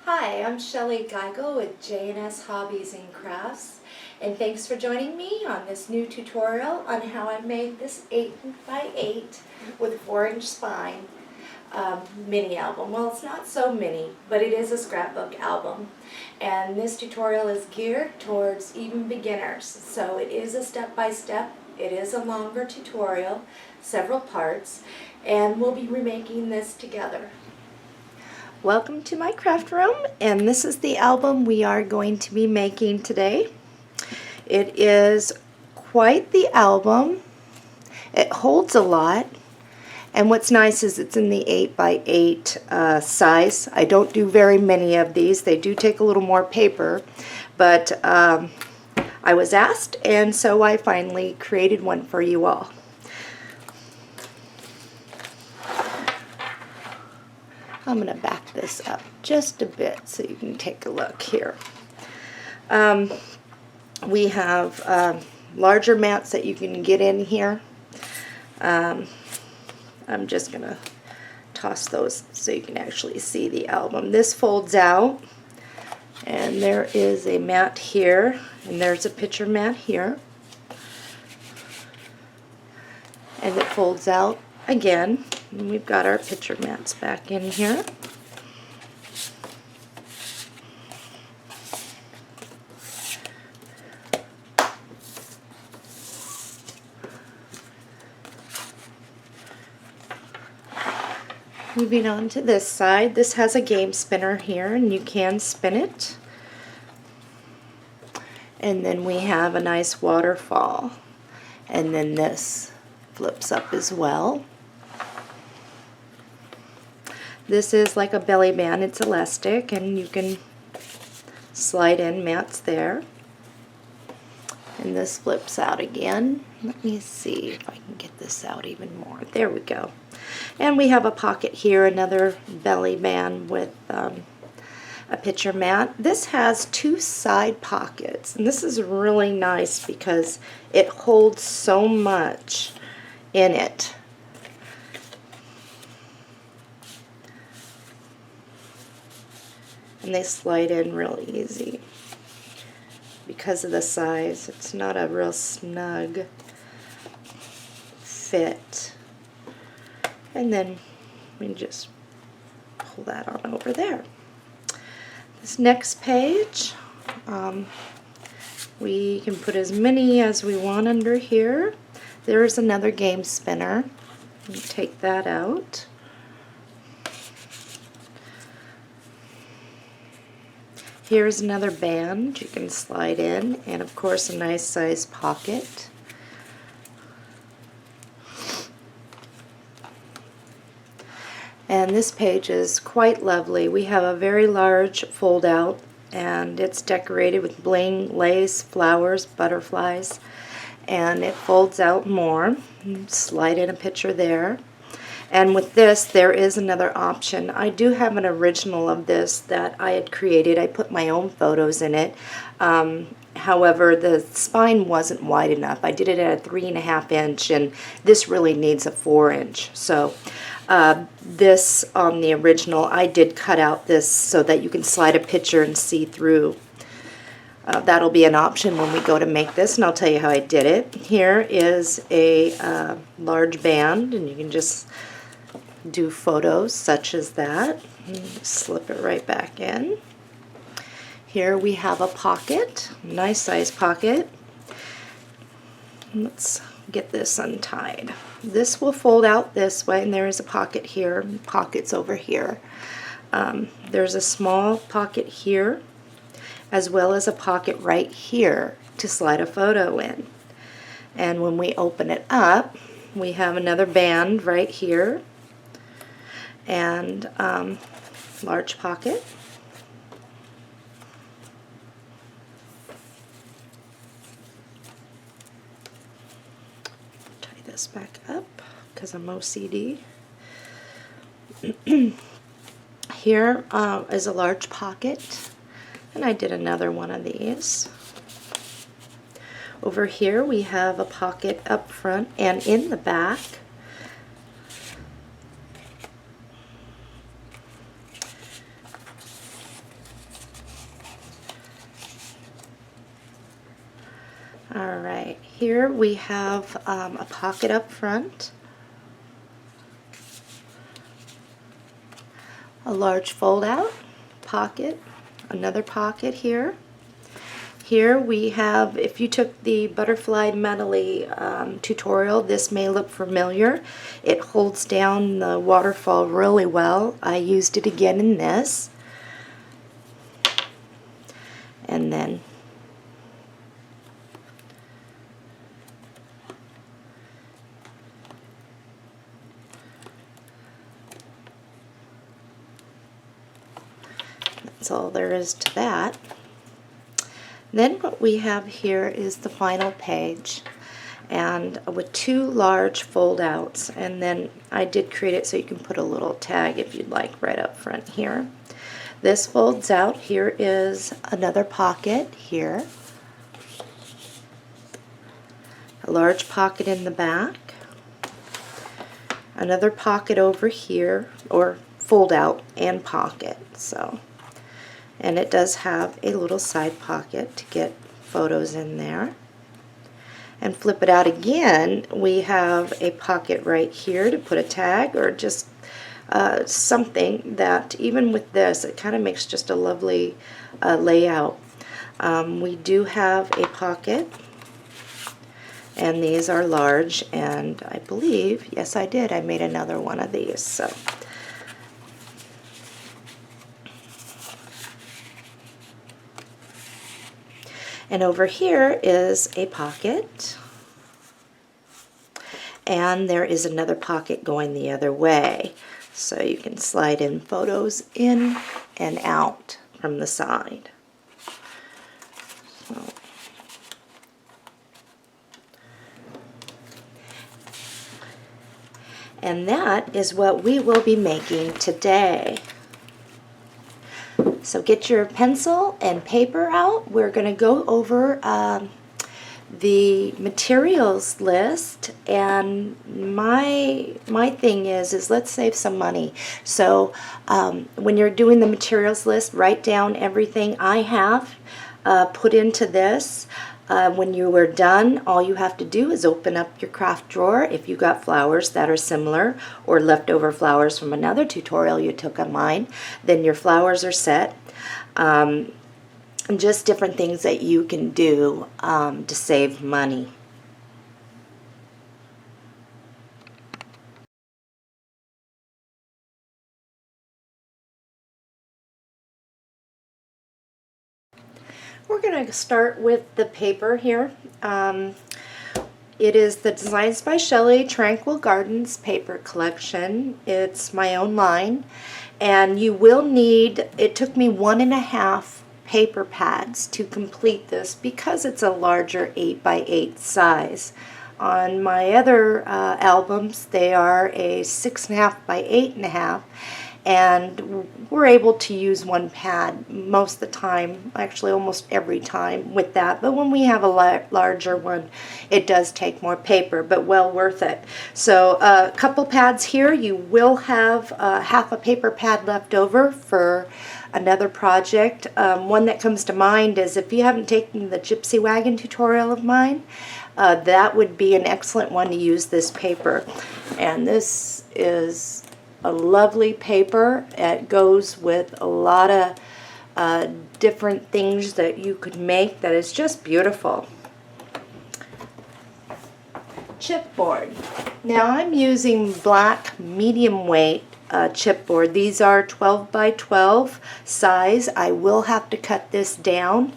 Hi, I'm Shellie Geigle with J&S Hobbies and Crafts, and thanks for joining me on this new tutorial on how I made this 8x8 with 4-inch spine mini album. Well, it's not so mini, but it is a scrapbook album, and this tutorial is geared towards even beginners. So it is a step-by-step, it is a longer tutorial, several parts, and we'll be remaking this together. Welcome to my craft room, and this is the album we are going to be making today. It is quite the album. It holds a lot, and what's nice is it's in the 8x8 size. I don't do very many of these. They do take a little more paper, but I was asked, and so I finally created one for you all. I'm going to back this up just a bit so you can take a look here. We have larger mats that you can get in here. I'm just going to toss those so you can actually see the album. This folds out, and there is a mat here, and there's a picture mat here. And it folds out again. And we've got our picture mats back in here. Moving on to this side, this has a game spinner here, and you can spin it. And then we have a nice waterfall. And then this flips up as well. This is like a belly band. It's elastic, and you can slide in mats there. And this flips out again. Let me see if I can get this out even more. There we go. And we have a pocket here, another belly band with a picture mat. This has 2 side pockets, and this is really nice because it holds so much in it. And they slide in real easy. Because of the size, it's not a real snug fit. And then we just pull that on over there. This next page, we can put as many as we want under here. There's another game spinner. Take that out. Here's another band you can slide in, and of course a nice size pocket. And this page is quite lovely. We have a very large fold out, and it's decorated with bling, lace, flowers, butterflies, and it folds out more. Slide in a picture there. And with this, there is another option. I do have an original of this that I had created. I put my own photos in it. However, the spine wasn't wide enough. I did it at a 3.5 inch, and this really needs a 4-inch. So this on the original, I did cut out this so that you can slide a picture and see through. That'll be an option when we go to make this, and I'll tell you how I did it. Here is a large band, and you can just do photos such as that. Slip it right back in. Here we have a pocket, nice size pocket. Let's get this untied. This will fold out this way, and there is a pocket here, pockets over here. There's a small pocket here, as well as a pocket right here to slide a photo in. And when we open it up, we have another band right here, and large pocket. Tie this back up because I'm OCD. Here is a large pocket, and I did another one of these. Over here we have a pocket up front and in the back. Alright, here we have a pocket up front, a large fold out pocket, another pocket here. Here we have, if you took the butterfly medley tutorial, this may look familiar. It holds down the waterfall really well. I used it again in this. And then that's all there is to that. Then what we have here is the final page, and with two large fold outs, and then I did create it so you can put a little tag if you'd like right up front here. This folds out. Here is another pocket here, a large pocket in the back, another pocket over here, or fold out and pocket. So, and it does have a little side pocket to get photos in there. And flip it out again, we have a pocket right here to put a tag or just something that, even with this, it kind of makes just a lovely layout. We do have a pocket, and these are large, and I believe, yes I did, I made another one of these. So. And over here is a pocket, and there is another pocket going the other way, so you can slide in photos in and out from the side. So. And that is what we will be making today. So get your pencil and paper out. We're going to go over the materials list, and my thing is let's save some money. So when you're doing the materials list, write down everything I have put into this. When you are done, all you have to do is open up your craft drawer. If you got flowers that are similar or leftover flowers from another tutorial you took on mine, then your flowers are set. Just different things that you can do to save money. We're going to start with the paper here. It is the Designs by Shellie Tranquil Gardens paper collection. It's my own line, and you will need, it took me 1.5 paper pads to complete this because it's a larger 8x8 size. On my other albums, they are a 6.5 by 8.5, and we're able to use one pad most of the time, actually almost every time with that. But when we have a larger one, it does take more paper, but well worth it. So a couple pads here. You will have half a paper pad left over for another project. One that comes to mind is if you haven't taken the Gypsy Wagon tutorial of mine, that would be an excellent one to use this paper. And this is a lovely paper. It goes with a lot of different things that you could make that is just beautiful. Chipboard. Now I'm using black medium weight chipboard. These are 12 by 12 size. I will have to cut this down,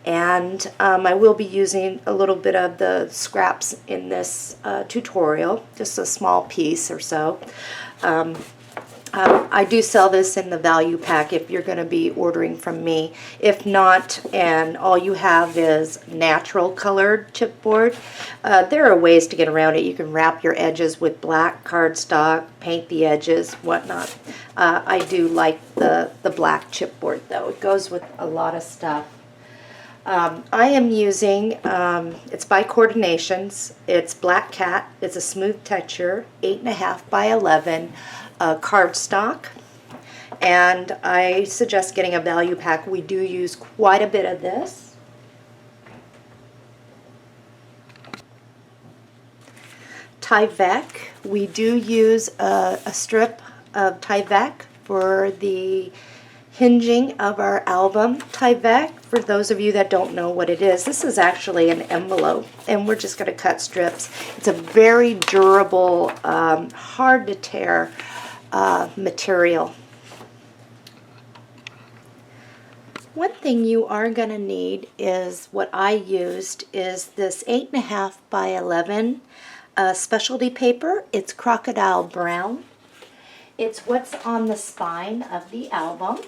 and I will be using a little bit of the scraps in this tutorial, just a small piece or so. I do sell this in the value pack if you're going to be ordering from me. If not, and all you have is natural colored chipboard, there are ways to get around it. You can wrap your edges with black cardstock, paint the edges, whatnot. I do like the black chipboard though. It goes with a lot of stuff. I am using, it's by Coordinations, it's Black Cat, it's a smooth texture, 8.5 by 11 cardstock, and I suggest getting a value pack. We do use quite a bit of this. Tyvek. We do use a strip of Tyvek for the hinging of our album. Tyvek, for those of you that don't know what it is, this is actually an envelope, and we're just going to cut strips. It's a very durable, hard to tear material. One thing you are going to need is what I used is this 8.5 by 11 specialty paper. It's crocodile brown. It's what's on the spine of the album.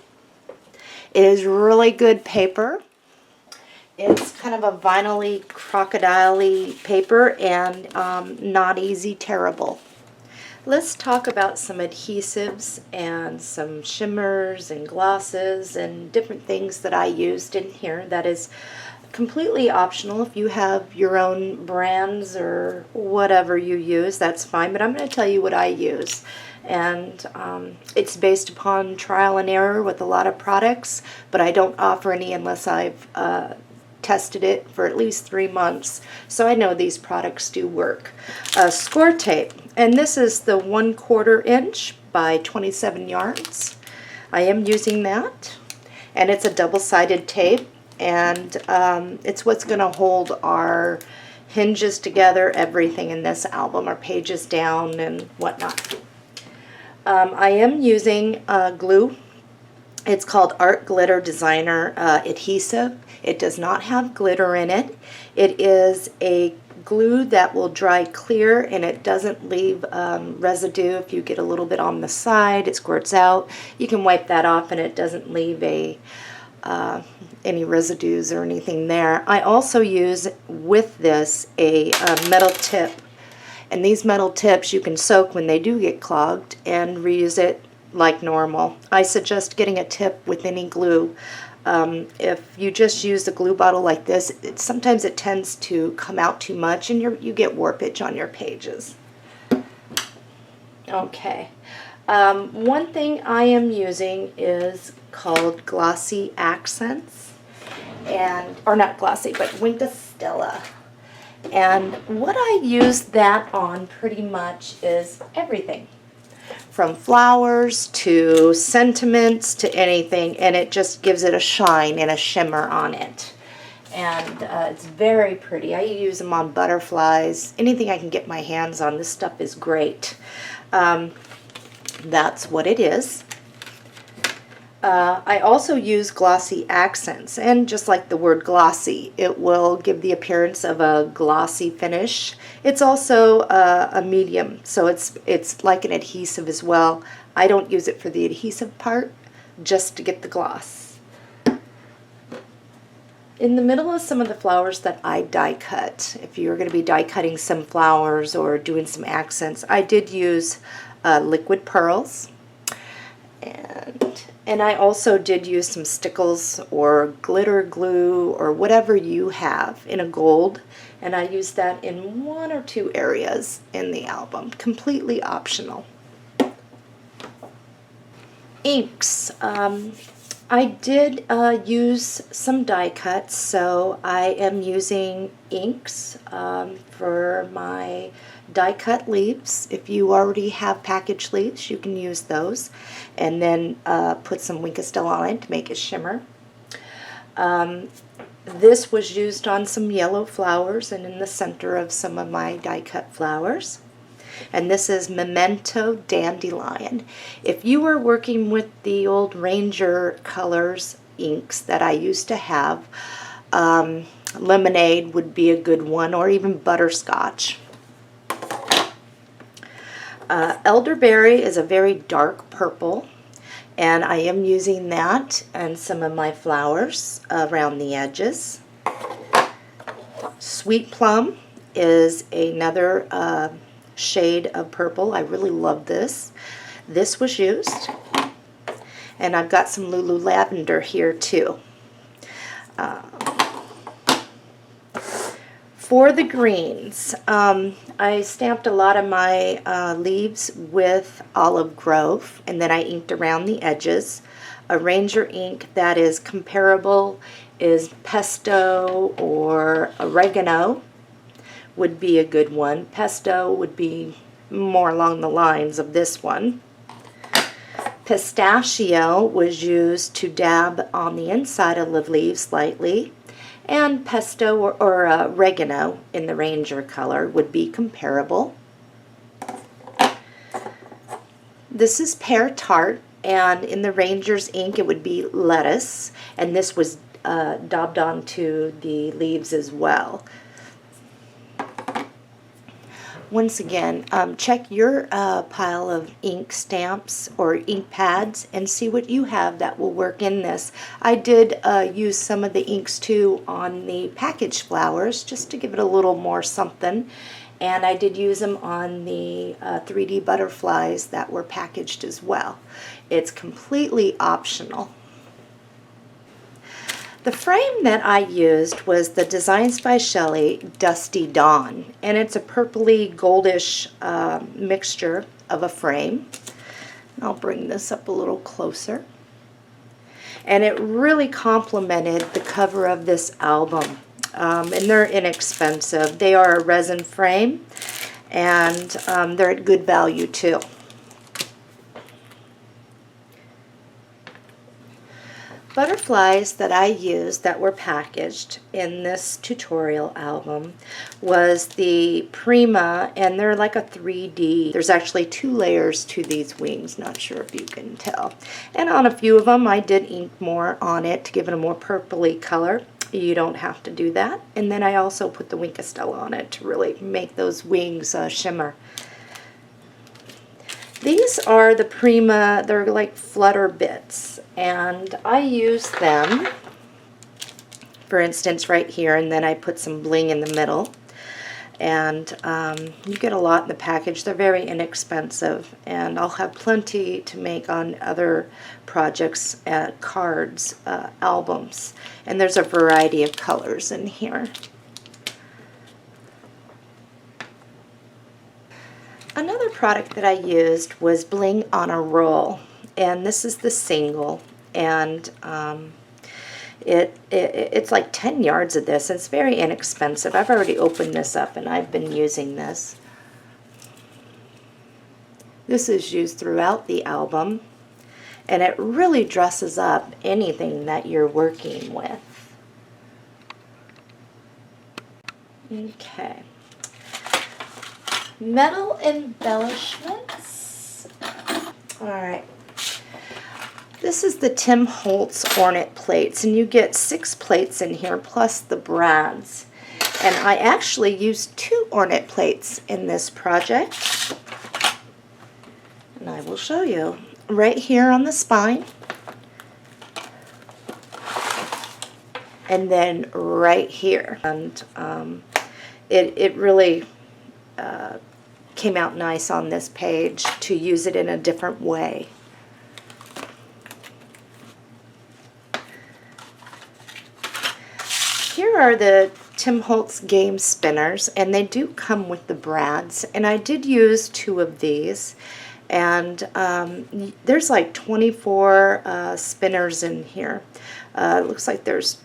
It is really good paper. It's kind of a vinyl-y, crocodile-y paper and not easy tearable. Let's talk about some adhesives and some shimmers and glosses and different things that I used in here. That is completely optional. If you have your own brands or whatever you use, that's fine, but I'm going to tell you what I use. And it's based upon trial and error with a lot of products, but I don't offer any unless I've tested it for at least 3 months, so I know these products do work. Score tape, and this is the 1/4 inch by 27 yards. I am using that, and it's a double-sided tape, and it's what's going to hold our hinges together, everything in this album, our pages down and whatnot. I am using glue. It's called Art Glitter Designer adhesive. It does not have glitter in it. It is a glue that will dry clear, and it doesn't leave residue. If you get a little bit on the side, it squirts out. You can wipe that off, and it doesn't leave any residues or anything there. I also use with this a metal tip. And these metal tips you can soak when they do get clogged and reuse it like normal. I suggest getting a tip with any glue. If you just use a glue bottle like this, sometimes it tends to come out too much and you get warpage on your pages. Okay. One thing I am using is called Glossy Accents, or not glossy, but Wink Stella. And what I use that on pretty much is everything, from flowers to sentiments to anything, and it just gives it a shine and a shimmer on it. And it's very pretty. I use them on butterflies, anything I can get my hands on. This stuff is great. That's what it is. I also use glossy accents, and just like the word glossy, it will give the appearance of a glossy finish. It's also a medium, so it's like an adhesive as well. I don't use it for the adhesive part, just to get the gloss. In the middle of some of the flowers that I die cut, if you're going to be die cutting some flowers or doing some accents, I did use liquid pearls. And I also did use some stickles or glitter glue or whatever you have in a gold, and I used that in 1 or 2 areas in the album, completely optional. Inks. I did use some die cuts, so I am using inks for my die cut leaves. If you already have packaged leaves, you can use those, and then put some Wink Stella on it to make it shimmer. This was used on some yellow flowers and in the center of some of my die cut flowers. And this is Memento Dandelion. If you were working with the old Ranger colors inks that I used to have, Lemonade would be a good one, or even Butterscotch. Elderberry is a very dark purple, and I am using that in some of my flowers around the edges. Sweet Plum is another shade of purple. I really love this. This was used, and I've got some Lulu Lavender here too. For the greens, I stamped a lot of my leaves with Olive Grove, and then I inked around the edges. A Ranger ink that is comparable is Pesto or Oregano, would be a good one. Pesto would be more along the lines of this one. Pistachio was used to dab on the inside of the leaves lightly, and pesto or oregano in the Ranger color would be comparable. This is pear tart, and in the Ranger's ink it would be lettuce, and this was daubed onto the leaves as well. Once again, check your pile of ink stamps or ink pads and see what you have that will work in this. I did use some of the inks too on the packaged flowers just to give it a little more something. And I did use them on the 3D butterflies that were packaged as well. It's completely optional. The frame that I used was the Designs by Shellie Dusty Dawn, and it's a purpley goldish mixture of a frame. I'll bring this up a little closer. And it really complemented the cover of this album. And they're inexpensive. They are a resin frame, and they're at good value too. Butterflies that I used that were packaged in this tutorial album was the Prima, and they're like a 3D. There's actually 2 layers to these wings, not sure if you can tell. And on a few of them I did ink more on it to give it a more purpley color. You don't have to do that. And then I also put the Winkastella on it to really make those wings shimmer. These are the Prima, they're like flutter bits, and I use them, for instance, right here, and then I put some bling in the middle. And you get a lot in the package. They're very inexpensive, and I'll have plenty to make on other projects, cards, albums, and there's a variety of colors in here. Another product that I used was Bling on a Roll, and this is the single, and it's like 10 yards of this. It's very inexpensive. I've already opened this up and I've been using this. This is used throughout the album, and it really dresses up anything that you're working with. Okay. Metal embellishments. Alright. This is the Tim Holtz ornate plates, and you get 6 plates in here plus the brads. And I actually used 2 ornate plates in this project. And I will show you. Right here on the spine. And then right here. And it really came out nice on this page to use it in a different way. Here are the Tim Holtz game spinners, and they do come with the brads, and I did use 2 of these, and there's like 24 spinners in here. It looks like there's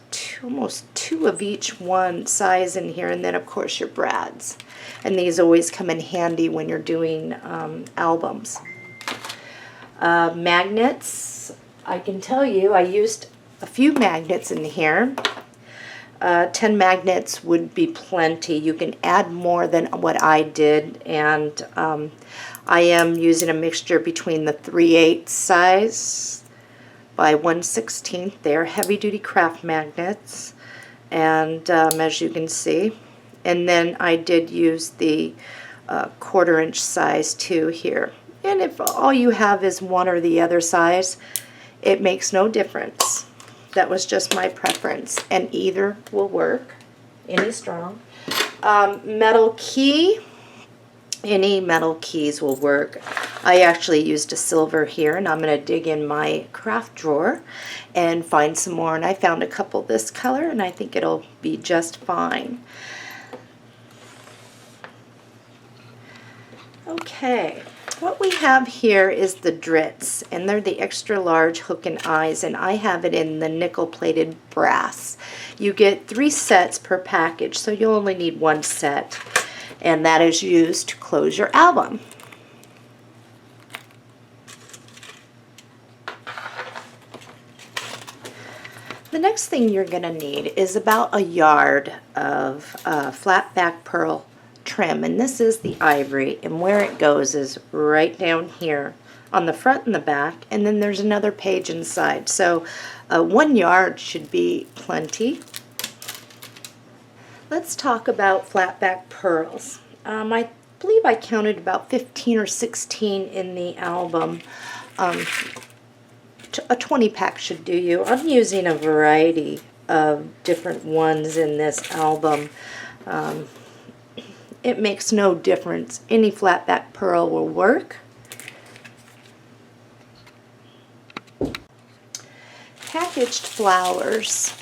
almost 2 of each one size in here, and then of course your brads. And these always come in handy when you're doing albums. Magnets, I can tell you I used a few magnets in here. 10 magnets would be plenty. You can add more than what I did, and I am using a mixture between the 3/8 size by 1/16. They're heavy-duty craft magnets, and as you can see. And then I did use the 1/4 inch size too here. And if all you have is one or the other size, it makes no difference. That was just my preference, and either will work. Any strong. Metal key. Any metal keys will work. I actually used a silver here, and I'm going to dig in my craft drawer and find some more. And I found a couple this color, and I think it'll be just fine. Okay, what we have here is the Dritz, and they're the extra large hook and eyes, and I have it in the nickel plated brass. You get 3 sets per package, so you'll only need 1 set. and that is used to close your album. The next thing you're going to need is about a yard of flat back pearl trim, and this is the ivory, and where it goes is right down here on the front and the back, and then there's another page inside. So 1 yard should be plenty. Let's talk about flat back pearls. I believe I counted about 15 or 16 in the album. A 20 pack should do you. I'm using a variety of different ones in this album. It makes no difference. Any flat back pearl will work. Packaged flowers.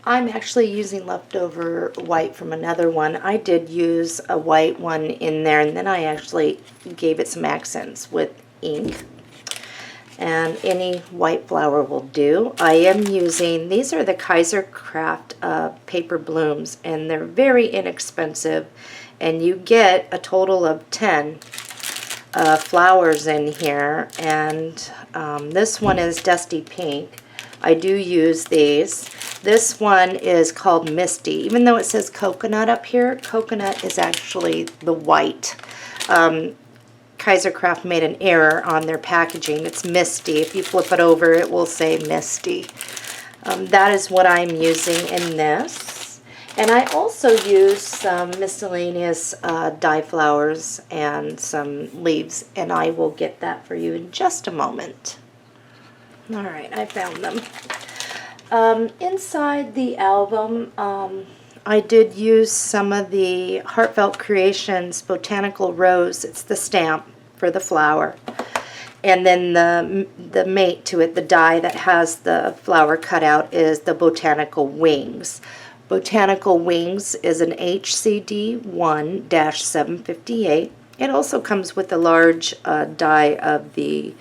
I'm actually using leftover white from another one. I did use a white one in there, and then I actually gave it some accents with ink. And any white flower will do. I am using, these are the Kaiser Craft paper blooms, and they're very inexpensive, and you get a total of 10 flowers in here, and this one is Dusty Pink. I do use these. This one is called Misty. Even though it says coconut up here, coconut is actually the white. Kaiser Craft made an error on their packaging. It's Misty. If you flip it over, it will say Misty. That is what I'm using in this. And I also use some miscellaneous dye flowers and some leaves, and I will get that for you in just a moment. All right, I found them. Inside the album, I did use some of the Heartfelt Creations Botanical Rose. It's the stamp for the flower. And then the mate to it, the die that has the flower cut out, is the Botanical Wings. Botanical Wings is an HCD 1-758. It also comes with a large die of the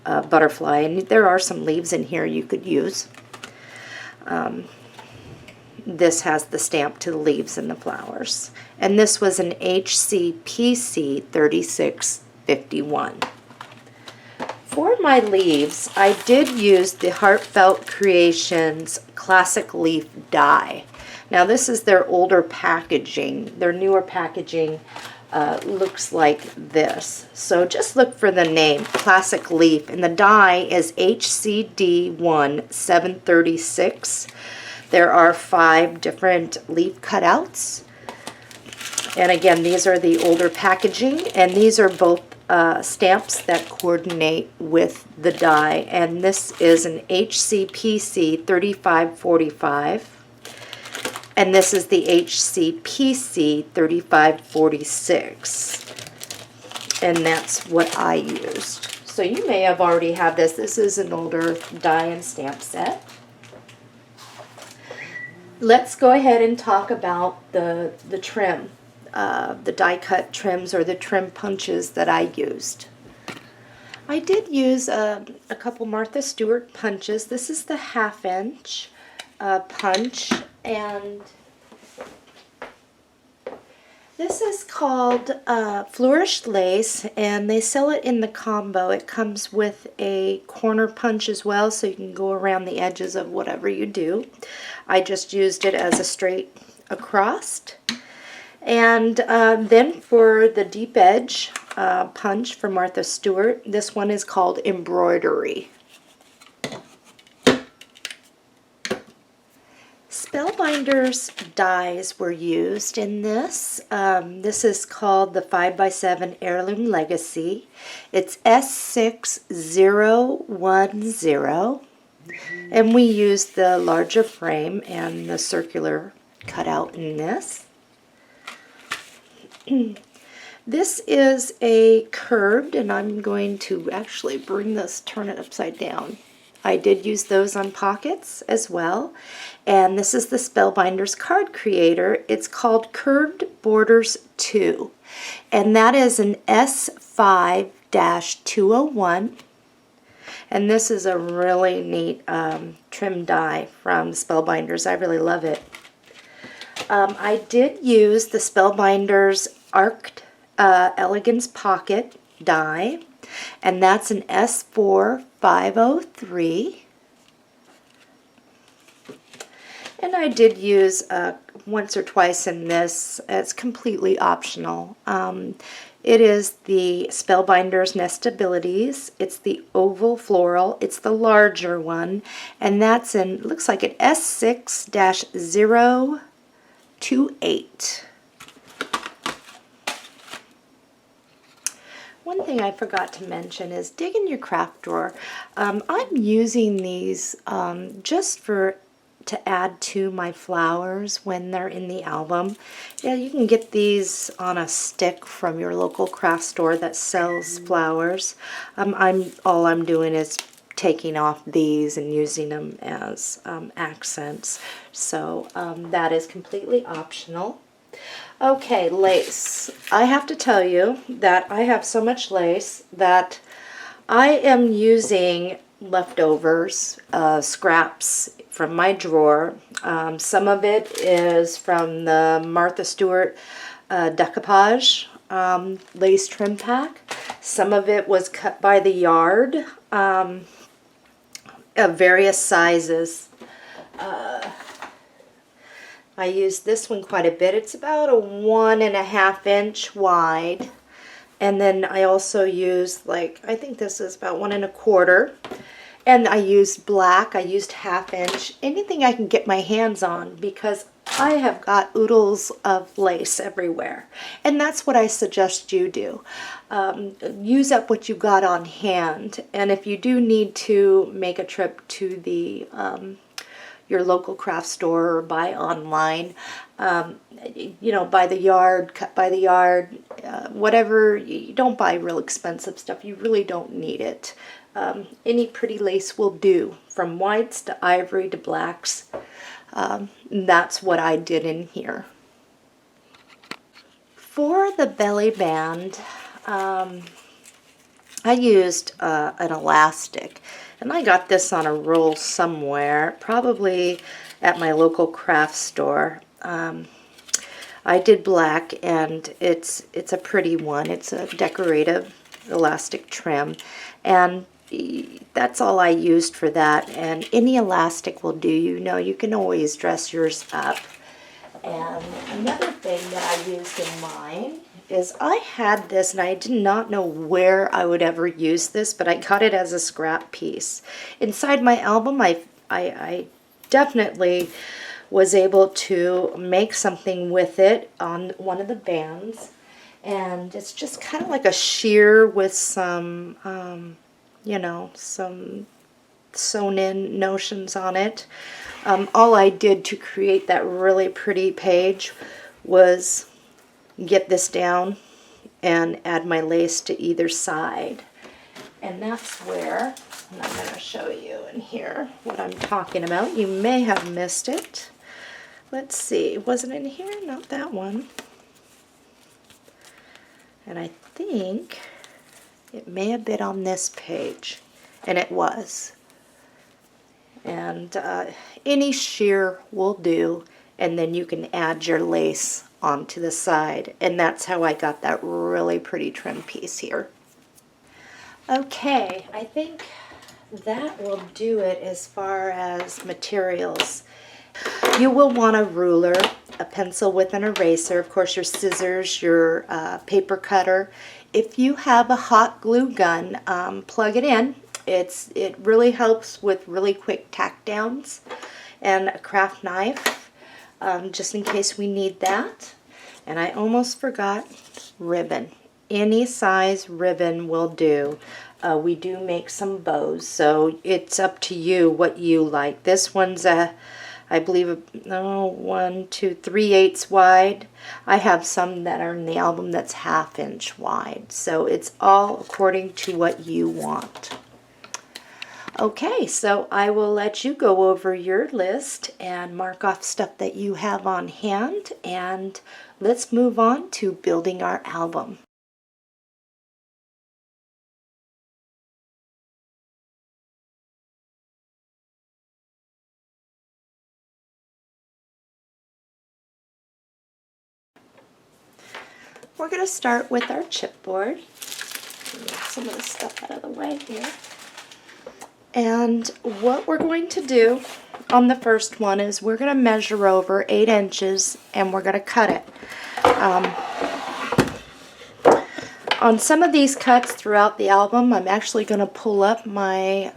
butterfly, and there are some leaves in here you could use. This has the stamp to the leaves and the flowers. And this was an HCPC 3651. For my leaves, I did use the Heartfelt Creations Classic Leaf Die. Now this is their older packaging. Their newer packaging looks like this. So just look for the name, Classic Leaf, and the die is HCD 736. There are 5 different leaf cutouts. And again, these are the older packaging, and these are both stamps that coordinate with the die. And this is an HCPC 3545. And this is the HCPC 3546. And that's what I used. So you may have already had this. This is an older die and stamp set. Let's go ahead and talk about the trim, the die cut trims or the trim punches that I used. I did use a couple Martha Stewart punches. This is the 1/2 inch punch, and this is called Flourished Lace, and they sell it in the combo. It comes with a corner punch as well, so you can go around the edges of whatever you do. I just used it as a straight across. And then for the deep edge punch for Martha Stewart, this one is called Embroidery. Spellbinders dies were used in this. This is called the 5x7 Heirloom Legacy. It's S6010, and we used the larger frame and the circular cutout in this. This is a curved, and I'm going to actually bring this, turn it upside down. I did use those on pockets as well. And this is the Spellbinders card creator. It's called Curved Borders 2. And that is an S5-201. And this is a really neat trim die from Spellbinders. I really love it. I did use the Spellbinders Arc Elegance Pocket die, and that's an S4503. And I did use once or twice in this. It's completely optional. It is the Spellbinders Nestabilities. It's the oval floral. It's the larger one, and that's in, looks like an S6-028. One thing I forgot to mention is dig in your craft drawer. I'm using these just to add to my flowers when they're in the album. Yeah, you can get these on a stick from your local craft store that sells flowers. All I'm doing is taking off these and using them as accents. So that is completely optional. Okay, lace. I have to tell you that I have so much lace that I am using leftovers, scraps from my drawer. Some of it is from the Martha Stewart decoupage lace trim pack. Some of it was cut by the yard of various sizes. I use this one quite a bit. It's about a 1.5 inch wide. And then I also use, like, I think this is about 1.25. And I used black. I used 1/2 inch. Anything I can get my hands on, because I have got oodles of lace everywhere. And that's what I suggest you do. Use up what you got on hand. And if you do need to make a trip to the your local craft store or buy online, you know, by the yard, cut by the yard, whatever. You don't buy real expensive stuff. You really don't need it. Any pretty lace will do, from whites to ivory to blacks. That's what I did in here. For the belly band, I used an elastic, and I got this on a roll somewhere, probably at my local craft store. I did black, and it's a pretty one. It's a decorative elastic trim, and that's all I used for that. And any elastic will do. You know, you can always dress yours up. And another thing that I used in mine is I had this, and I did not know where I would ever use this, but I got it as a scrap piece. Inside my album, I definitely was able to make something with it on one of the bands. And it's just kind of like a sheer with some, you know, some sewn in notions on it. All I did to create that really pretty page was get this down and add my lace to either side. And that's where, and I'm going to show you in here what I'm talking about. You may have missed it. Let's see, was it in here? Not that one. And I think it may have been on this page, and it was. And any sheer will do, and then you can add your lace onto the side, and that's how I got that really pretty trim piece here. Okay, I think that will do it as far as materials. You will want a ruler, a pencil with an eraser, of course your scissors, your paper cutter. If you have a hot glue gun, plug it in. It really helps with really quick tack downs, and a craft knife, just in case we need that. And I almost forgot ribbon. Any size ribbon will do. We do make some bows, so it's up to you what you like. This one's I believe, 1, 2, 3/8 wide. I have some that are in the album that's 1/2 inch wide. So it's all according to what you want. Okay, so I will let you go over your list and mark off stuff that you have on hand, and let's move on to building our album. We're going to start with our chipboard. Get some of the stuff out of the way here. And what we're going to do on the first one is we're going to measure over 8 inches and we're going to cut it. On some of these cuts throughout the album, I'm actually going to pull up my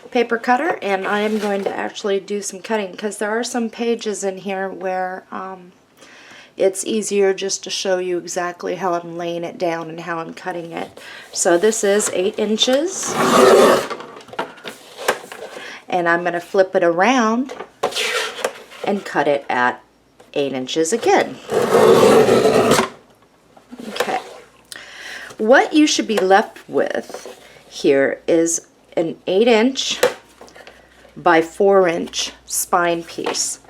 paper cutter and I am going to actually do some cutting because there are some pages in here where it's easier just to show you exactly how I'm laying it down and how I'm cutting it. So this is 8 inches and I'm going to flip it around and cut it at 8 inches again. Okay. What you should be left with here is an 8-inch by 4-inch spine piece.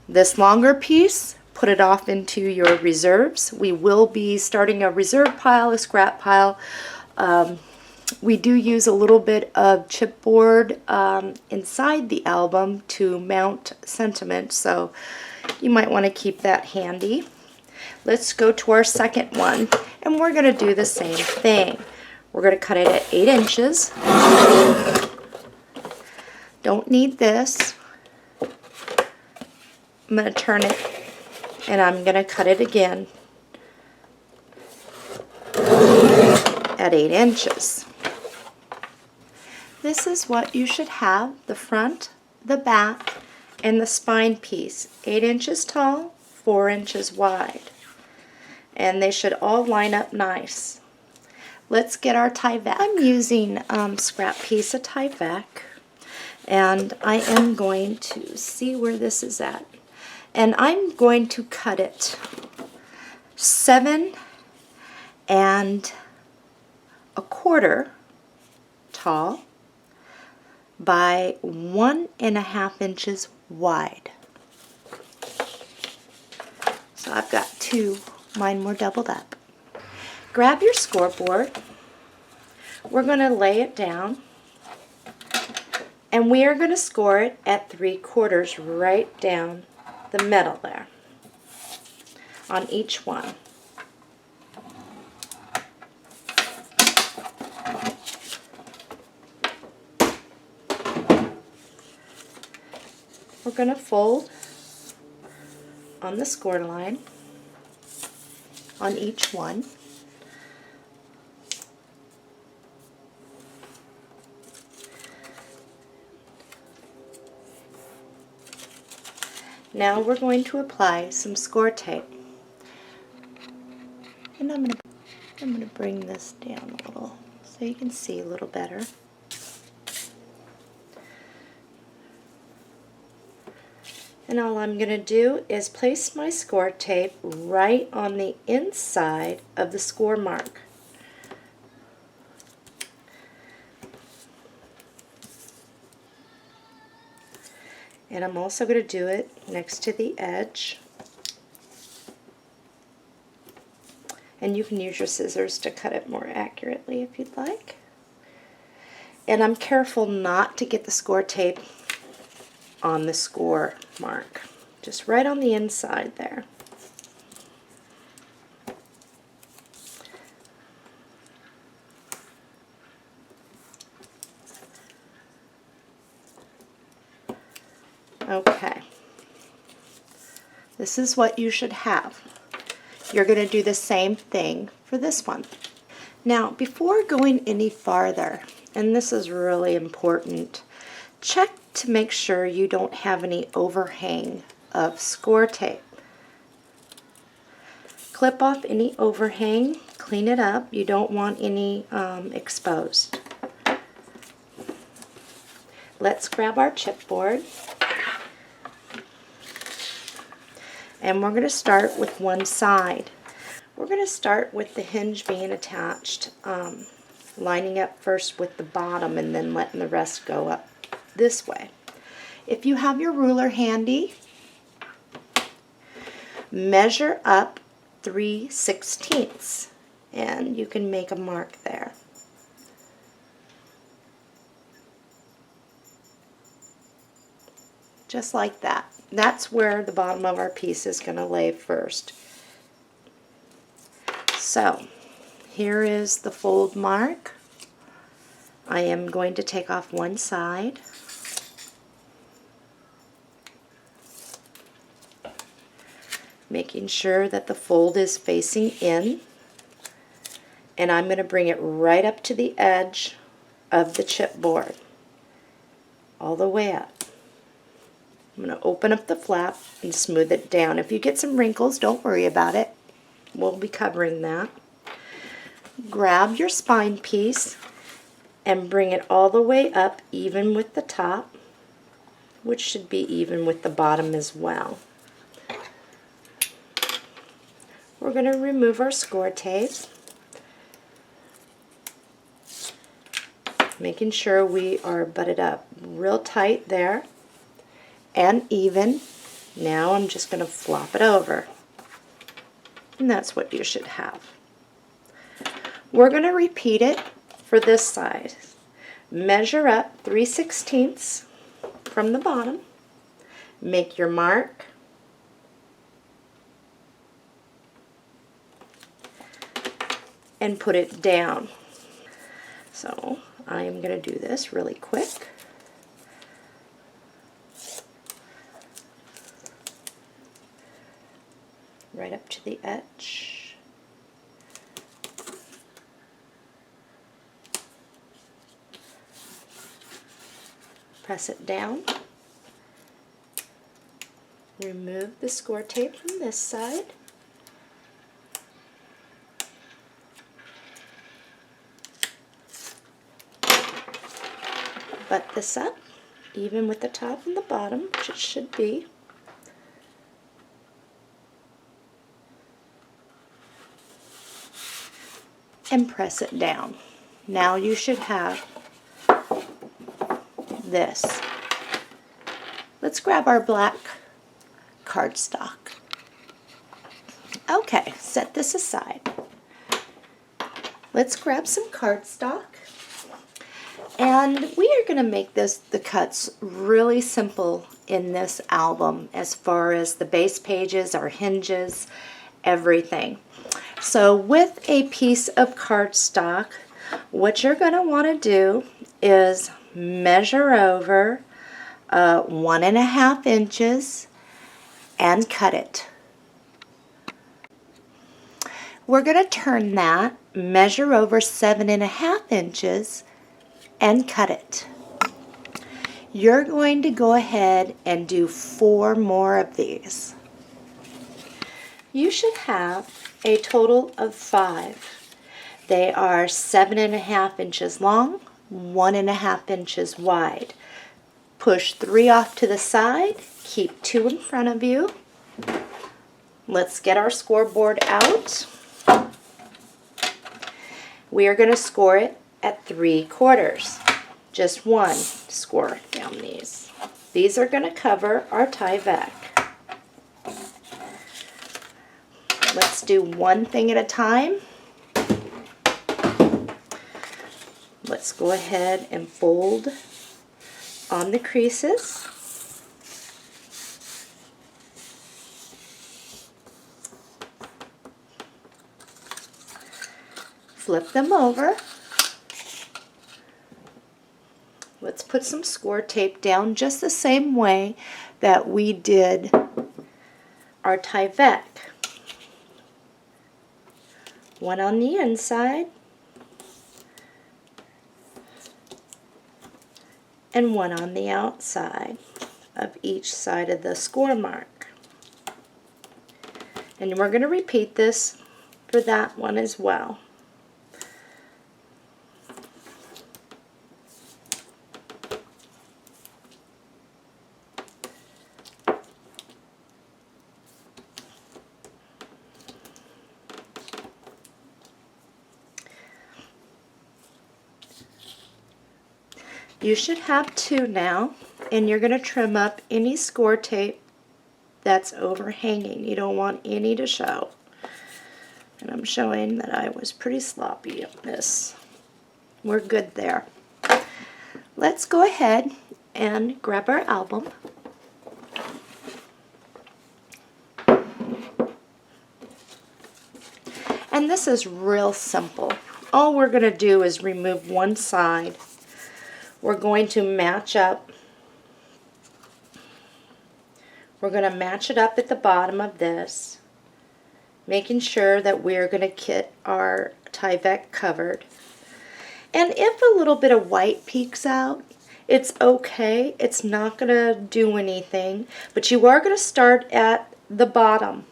This longer piece, put it off into your reserves. We will be starting a reserve pile, a scrap pile. We do use a little bit of chipboard inside the album to mount sentiment, so you might want to keep that handy. Let's go to our second one, and we're going to do the same thing. We're going to cut it at 8 inches. Don't need this. I'm going to turn it, and I'm going to cut it again at 8 inches. This is what you should have: the front, the back, and the spine piece. 8 inches tall, 4 inches wide. And they should all line up nice. Let's get our Tyvek. I'm using scrap piece of Tyvek, and I am going to see where this is at. And I'm going to cut it 7 1/4 tall by 1.5 inches wide. So I've got 2. Mine were doubled up. Grab your scoreboard. We're going to lay it down, and we are going to score it at 3/4 right down the middle there on each one. We're going to fold on the score line on each one. Now we're going to apply some score tape. And I'm going to bring this down a little so you can see a little better. And all I'm going to do is place my score tape right on the inside of the score mark. And I'm also going to do it next to the edge. And you can use your scissors to cut it more accurately if you'd like. And I'm careful not to get the score tape on the score mark, just right on the inside there. Okay, this is what you should have. You're going to do the same thing for this one. Now, before going any farther, and this is really important, check to make sure you don't have any overhang of score tape. Clip off any overhang, clean it up. You don't want any exposed. Let's grab our chipboard, and we're going to start with one side. We're going to start with the hinge being attached, lining up first with the bottom and then letting the rest go up this way. If you have your ruler handy, measure up 3/16 and you can make a mark there. Just like that. That's where the bottom of our piece is going to lay first. So here is the fold mark. I am going to take off one side. Making sure that the fold is facing in. And I'm going to bring it right up to the edge of the chipboard. All the way up. I'm going to open up the flap and smooth it down. If you get some wrinkles, don't worry about it. We'll be covering that. Grab your spine piece and bring it all the way up, even with the top, which should be even with the bottom as well. We're going to remove our score tape, making sure we are butted up real tight there and even. Now I'm just going to flop it over, and that's what you should have. We're going to repeat it for this side. Measure up 3/16 from the bottom, make your mark, and put it down. So I am going to do this really quick. Right up to the edge. Press it down. Remove the score tape from this side. Butt this up, even with the top and the bottom, which it should be. And press it down. Now you should have this. Let's grab our black cardstock. Okay, set this aside. Let's grab some cardstock. And we are going to make the cuts really simple in this album as far as the base pages, our hinges, everything. So with a piece of cardstock, what you're going to want to do is measure over 1.5 inches and cut it. We're going to turn that, measure over 7.5 inches and cut it. You're going to go ahead and do 4 more of these. You should have a total of 5. They are 7.5 inches long, 1.5 inches wide. Push 3 off to the side, keep 2 in front of you. Let's get our scoreboard out. We are going to score it at 3/4. Just one score down these. These are going to cover our tie-back. Let's do one thing at a time. Let's go ahead and fold on the creases. Flip them over. Let's put some score tape down just the same way that we did our tie-back. One on the inside and one on the outside of each side of the score mark. And we're going to repeat this for that one as well. You should have 2 now, and you're going to trim up any score tape that's overhanging. You don't want any to show. And I'm showing that I was pretty sloppy on this. We're good there. Let's go ahead and grab our album. And this is real simple. All we're going to do is remove one side. We're going to match up. We're going to match it up at the bottom of this, making sure that we're going to get our Tyvek covered. And if a little bit of white peeks out, it's okay. It's not going to do anything, but you are going to start at the bottom.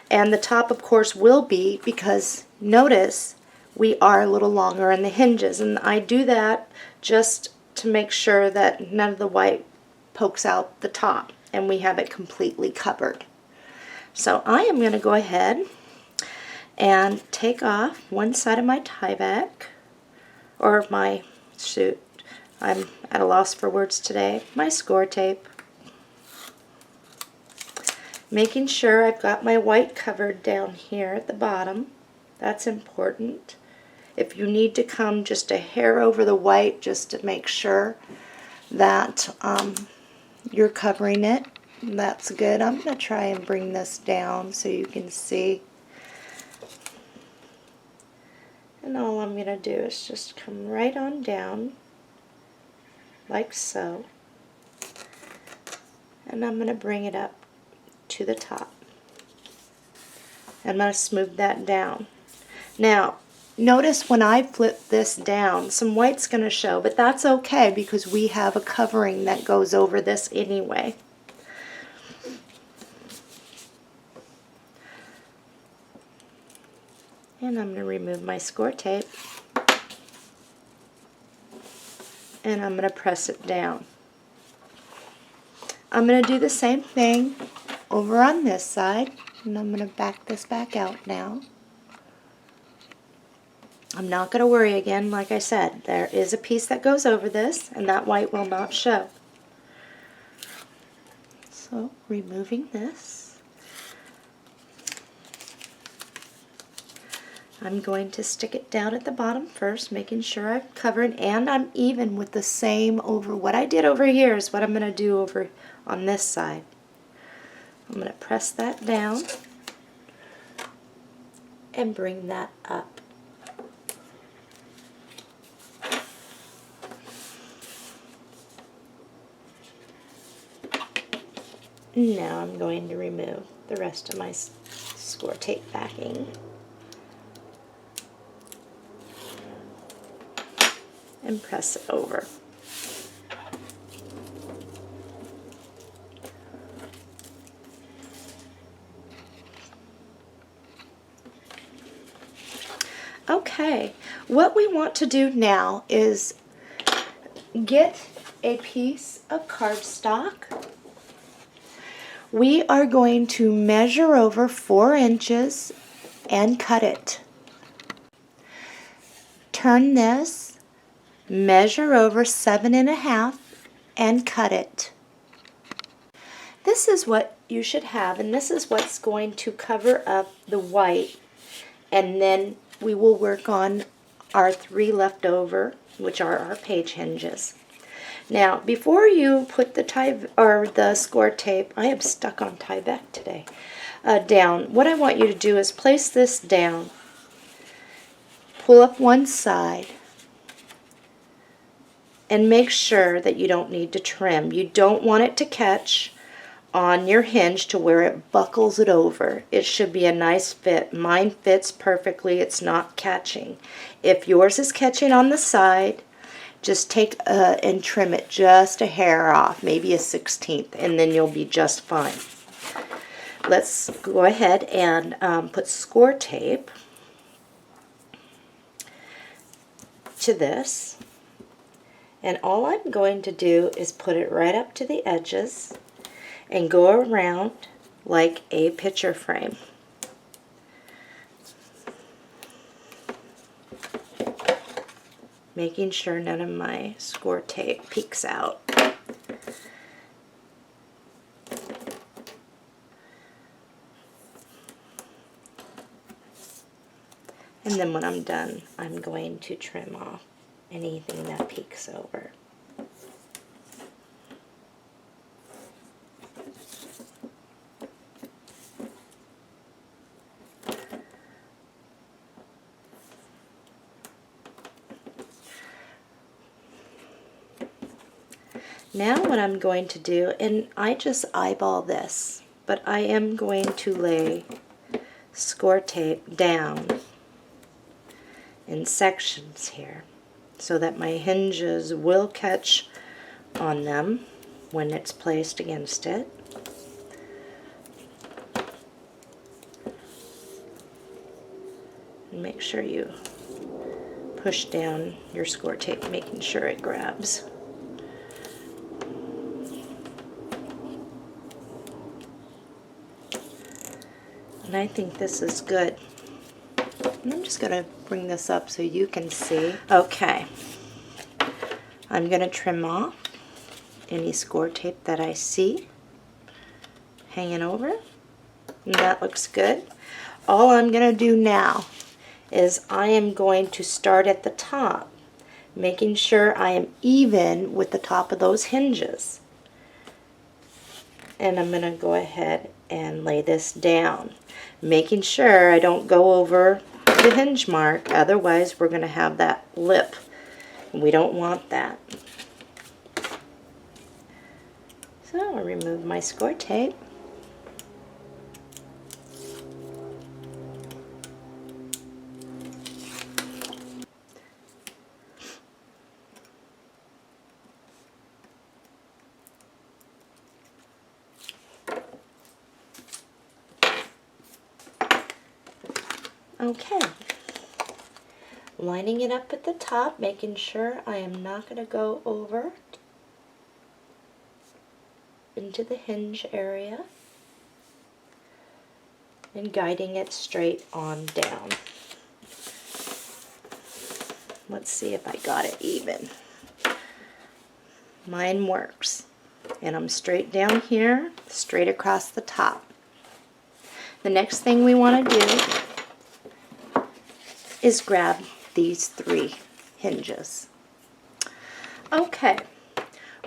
And the top, of course, will be, because notice we are a little longer in the hinges, and I do that just to make sure that none of the white pokes out the top and we have it completely covered. So I am going to go ahead and take off one side of my Tyvek, or my, shoot, I'm at a loss for words today, my score tape. Making sure I've got my white covered down here at the bottom. That's important. If you need to come just a hair over the white just to make sure that you're covering it, that's good. I'm going to try and bring this down so you can see. And all I'm going to do is just come right on down, like so. And I'm going to bring it up to the top. I'm going to smooth that down. Now, notice when I flip this down, some white's going to show, but that's okay because we have a covering that goes over this anyway. And I'm going to remove my score tape, and I'm going to press it down. I'm going to do the same thing over on this side, and I'm going to back this back out now. I'm not going to worry again, like I said, there is a piece that goes over this, and that white will not show. So, removing this, I'm going to stick it down at the bottom first, making sure I'm covering, and I'm even with the same over. What I did over here is what I'm going to do over on this side. I'm going to press that down and bring that up. Now I'm going to remove the rest of my score tape backing and press it over. Okay, what we want to do now is get a piece of cardstock. We are going to measure over 4 inches and cut it. Turn this, measure over 7.5 and cut it. This is what you should have, and this is what's going to cover up the white, and then we will work on our 3 left over, which are our page hinges. Now, before you put the score tape, I am stuck on Tyvek today, down, what I want you to do is place this down, pull up one side, and make sure that you don't need to trim. You don't want it to catch on your hinge to where it buckles it over. It should be a nice fit. Mine fits perfectly. It's not catching. If yours is catching on the side, just take and trim it just a hair off, maybe a 1/16, and then you'll be just fine. Let's go ahead and put score tape to this, and all I'm going to do is put it right up to the edges and go around like a picture frame. Making sure none of my score tape peeks out. And then when I'm done, I'm going to trim off anything that peeks over. Now what I'm going to do, and I just eyeball this, but I am going to lay score tape down in sections here so that my hinges will catch on them when it's placed against it. And make sure you push down your score tape, making sure it grabs. And I think this is good. And I'm just going to bring this up so you can see. Okay. I'm going to trim off any score tape that I see hanging over. And that looks good. All I'm going to do now is I am going to start at the top, making sure I am even with the top of those hinges. And I'm going to go ahead and lay this down, making sure I don't go over the hinge mark, otherwise we're going to have that lip. We don't want that. So I'll remove my score tape. Okay, lining it up at the top, making sure I am not going to go over into the hinge area, and guiding it straight on down. Let's see if I got it even. Mine works. And I'm straight down here, straight across the top. The next thing we want to do is grab these 3 hinges. Okay,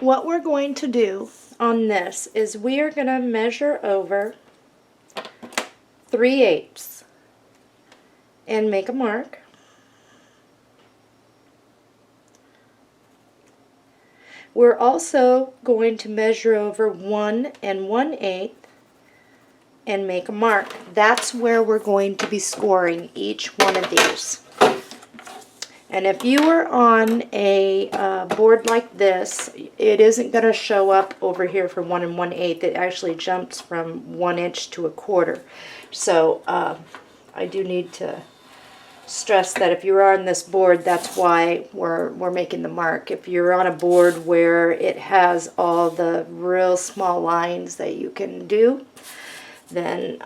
what we're going to do on this is we are going to measure over 3/8 and make a mark. We're also going to measure over 1 1/8 and make a mark. That's where we're going to be scoring each one of these. And if you are on a board like this, it isn't going to show up over here for 1 1/8. It actually jumps from 1 inch to 1/4. So I do need to stress that if you're on this board, that's why we're making the mark. If you're on a board where it has all the real small lines that you can do, then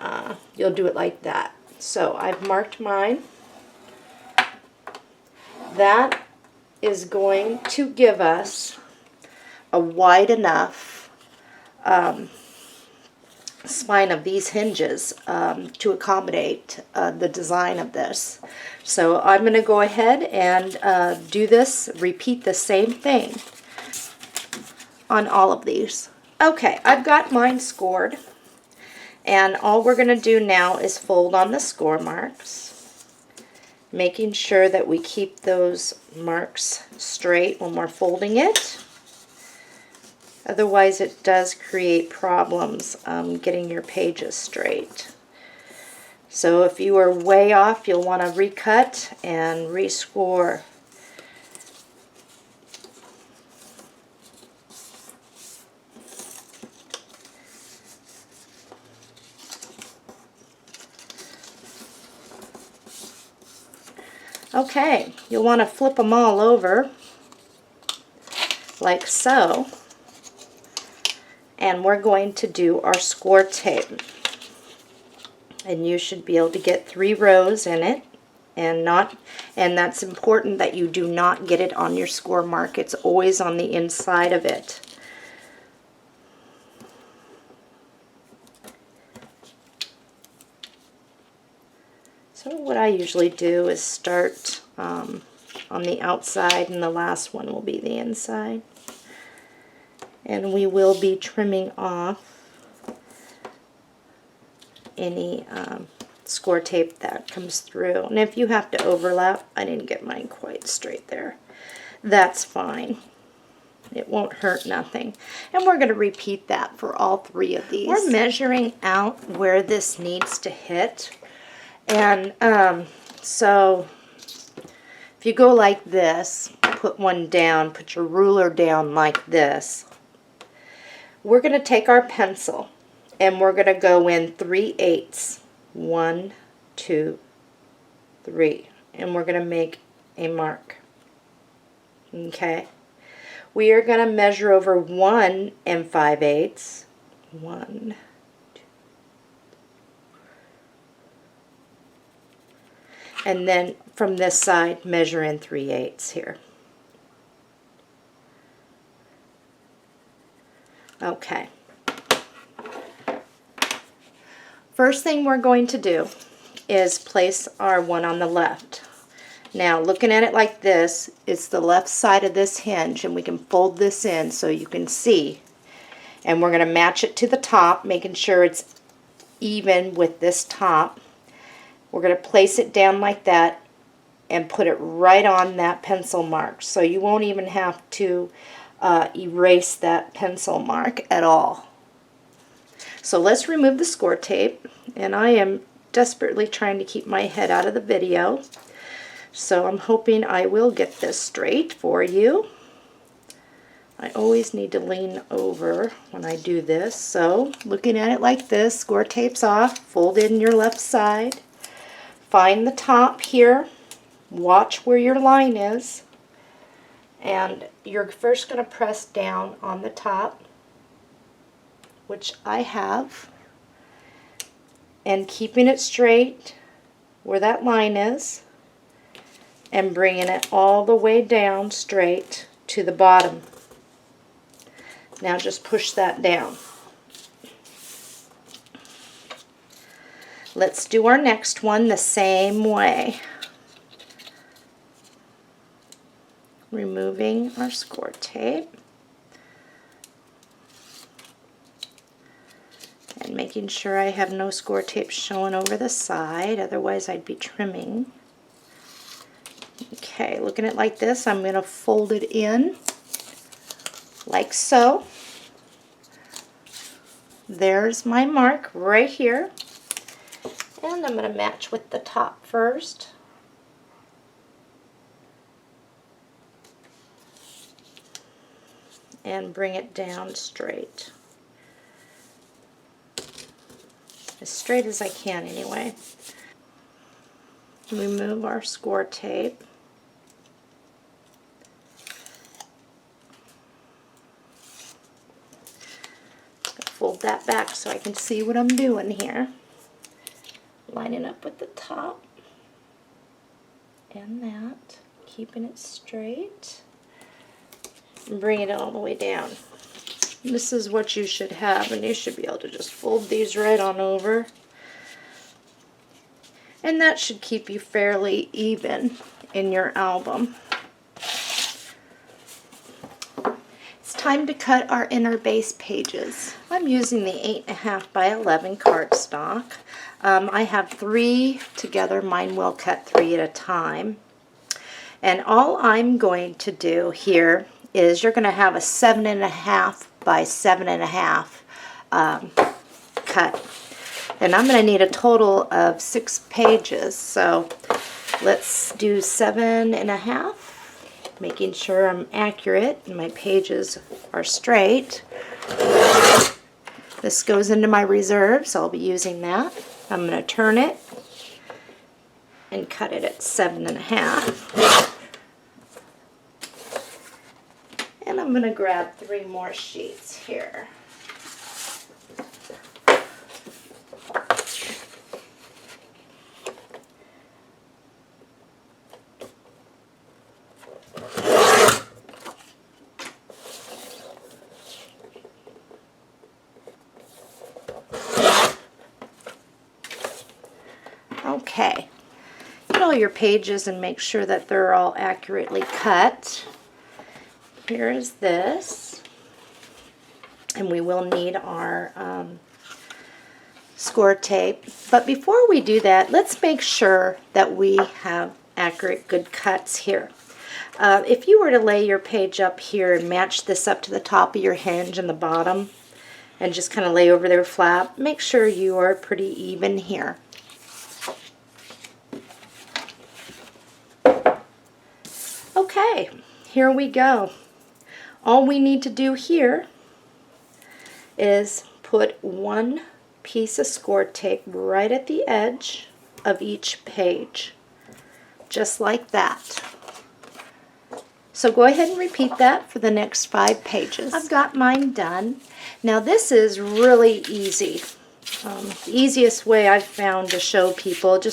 you'll do it like that. So I've marked mine. That is going to give us a wide enough spine of these hinges to accommodate the design of this. So I'm going to go ahead and do this, repeat the same thing on all of these. Okay, I've got mine scored, and all we're going to do now is fold on the score marks, making sure that we keep those marks straight when we're folding it. Otherwise it does create problems getting your pages straight. So if you are way off, you'll want to recut and rescore. Okay, you'll want to flip them all over like so. And we're going to do our score tape. And you should be able to get 3 rows in it, and that's important that you do not get it on your score mark. It's always on the inside of it. So what I usually do is start on the outside, and the last one will be the inside. And we will be trimming off any score tape that comes through. And if you have to overlap, I didn't get mine quite straight there, that's fine. It won't hurt nothing. And we're going to repeat that for all 3 of these. We're measuring out where this needs to hit. And so if you go like this, put one down, put your ruler down like this. We're going to take our pencil and we're going to go in 3/8. 1, 2, 3. And we're going to make a mark. Okay? We are going to measure over 1 5/8. 1, 2. And then from this side, measure in 3/8 here. Okay. First thing we're going to do is place our one on the left. Now, looking at it like this, it's the left side of this hinge, and we can fold this in so you can see. And we're going to match it to the top, making sure it's even with this top. We're going to place it down like that and put it right on that pencil mark. So you won't even have to erase that pencil mark at all. So let's remove the score tape. And I am desperately trying to keep my head out of the video. So I'm hoping I will get this straight for you. I always need to lean over when I do this. So looking at it like this, score tape's off, fold in your left side. Find the top here. Watch where your line is. And you're first going to press down on the top, which I have. And keeping it straight where that line is. And bringing it all the way down straight to the bottom. Now just push that down. Let's do our next one the same way. Removing our score tape. And making sure I have no score tape showing over the side, otherwise I'd be trimming. Okay, looking at it like this, I'm going to fold it in like so. There's my mark right here. And I'm going to match with the top first. And bring it down straight. As straight as I can anyway. Remove our score tape. Fold that back so I can see what I'm doing here. Lining up with the top and that, keeping it straight, and bring it all the way down. This is what you should have, and you should be able to just fold these right on over. And that should keep you fairly even in your album. It's time to cut our inner base pages. I'm using the 8.5 by 11 cardstock. I have 3 together. Mine will cut 3 at a time. And all I'm going to do here is you're going to have a 7.5 by 7.5 cut. And I'm going to need a total of 6 pages. So let's do 7.5. Making sure I'm accurate and my pages are straight. This goes into my reserve, so I'll be using that. I'm going to turn it and cut it at 7.5. And I'm going to grab 3 more sheets here. Okay, get all your pages and make sure that they're all accurately cut. Here is this, and we will need our score tape. But before we do that, let's make sure that we have accurate, good cuts here. If you were to lay your page up here and match this up to the top of your hinge and the bottom and just kind of lay over there flat, make sure you are pretty even here. Okay, here we go. All we need to do here is put one piece of score tape right at the edge of each page, just like that. So go ahead and repeat that for the next 5 pages. I've got mine done. Now this is really easy. The easiest way I've found to show people, you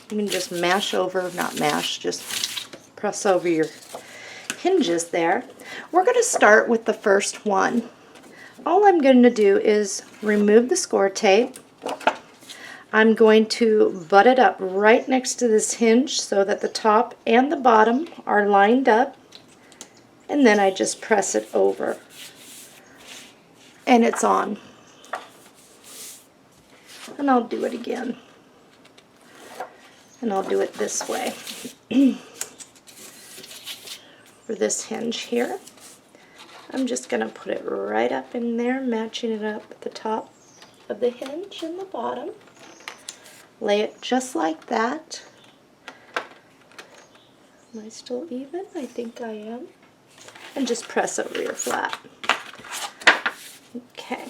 can just mash over, not mash, just press over your hinges there. We're going to start with the first one. All I'm going to do is remove the score tape. I'm going to butt it up right next to this hinge so that the top and the bottom are lined up, and then I just press it over and it's on. And I'll do it again, and I'll do it this way for this hinge here. I'm just going to put it right up in there, matching it up at the top of the hinge and the bottom. Lay it just like that. Am I still even? I think I am. And just press over your flat. Okay.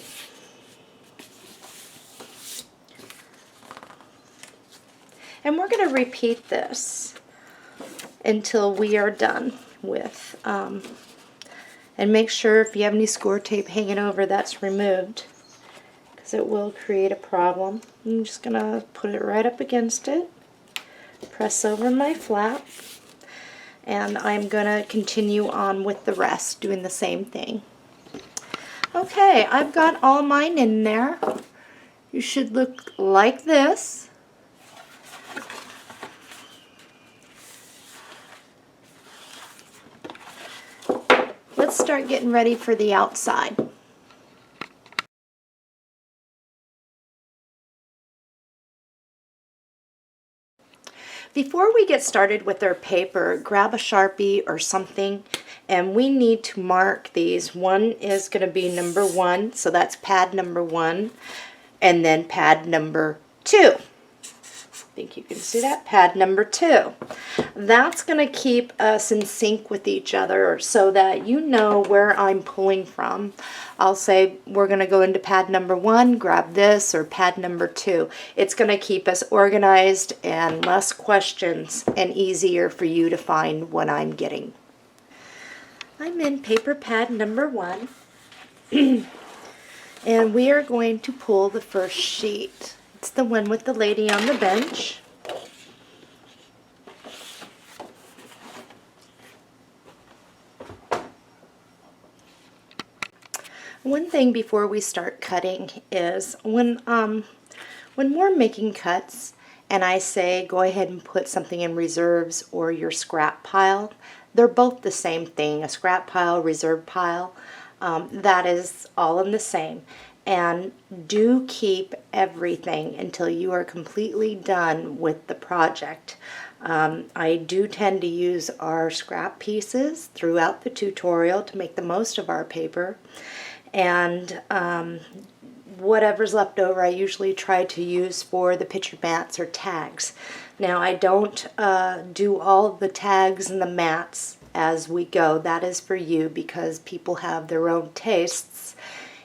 And we're going to repeat this until we are done with, and make sure if you have any score tape hanging over, that's removed, because it will create a problem. I'm just going to put it right up against it, press over my flat, and I'm going to continue on with the rest, doing the same thing. Okay, I've got all mine in there. You should look like this. Let's start getting ready for the outside. Before we get started with our paper, grab a Sharpie or something, and we need to mark these. One is going to be number 1, so that's pad number 1, and then pad number 2. I think you can see that, pad number 2. That's going to keep us in sync with each other so that you know where I'm pulling from. I'll say we're going to go into pad number 1, grab this, or pad number 2. It's going to keep us organized and less questions and easier for you to find what I'm getting. I'm in paper pad number 1 and we are going to pull the first sheet. It's the one with the lady on the bench. One thing before we start cutting is when we're making cuts and I say go ahead and put something in reserves or your scrap pile, they're both the same thing. A scrap pile, reserve pile, that is all in the same. And do keep everything until you are completely done with the project. I do tend to use our scrap pieces throughout the tutorial to make the most of our paper. And whatever's left over I usually try to use for the picture mats or tags. Now I don't do all the tags and the mats as we go. That is for you, because people have their own tastes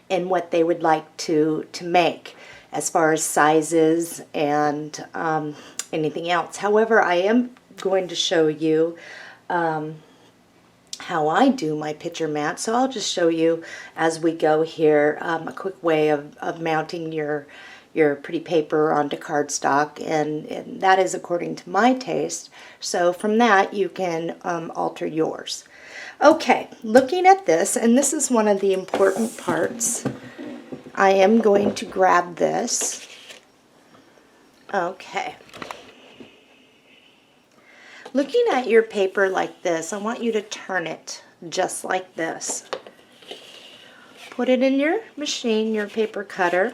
in what they would like to make as far as sizes and anything else. However, I am going to show you how I do my picture mat, so I'll just show you as we go here a quick way of mounting your pretty paper onto cardstock, and that is according to my taste. So from that you can alter yours. Okay, looking at this, and this is one of the important parts, I am going to grab this. Okay. Looking at your paper like this, I want you to turn it just like this. Put it in your machine, your paper cutter,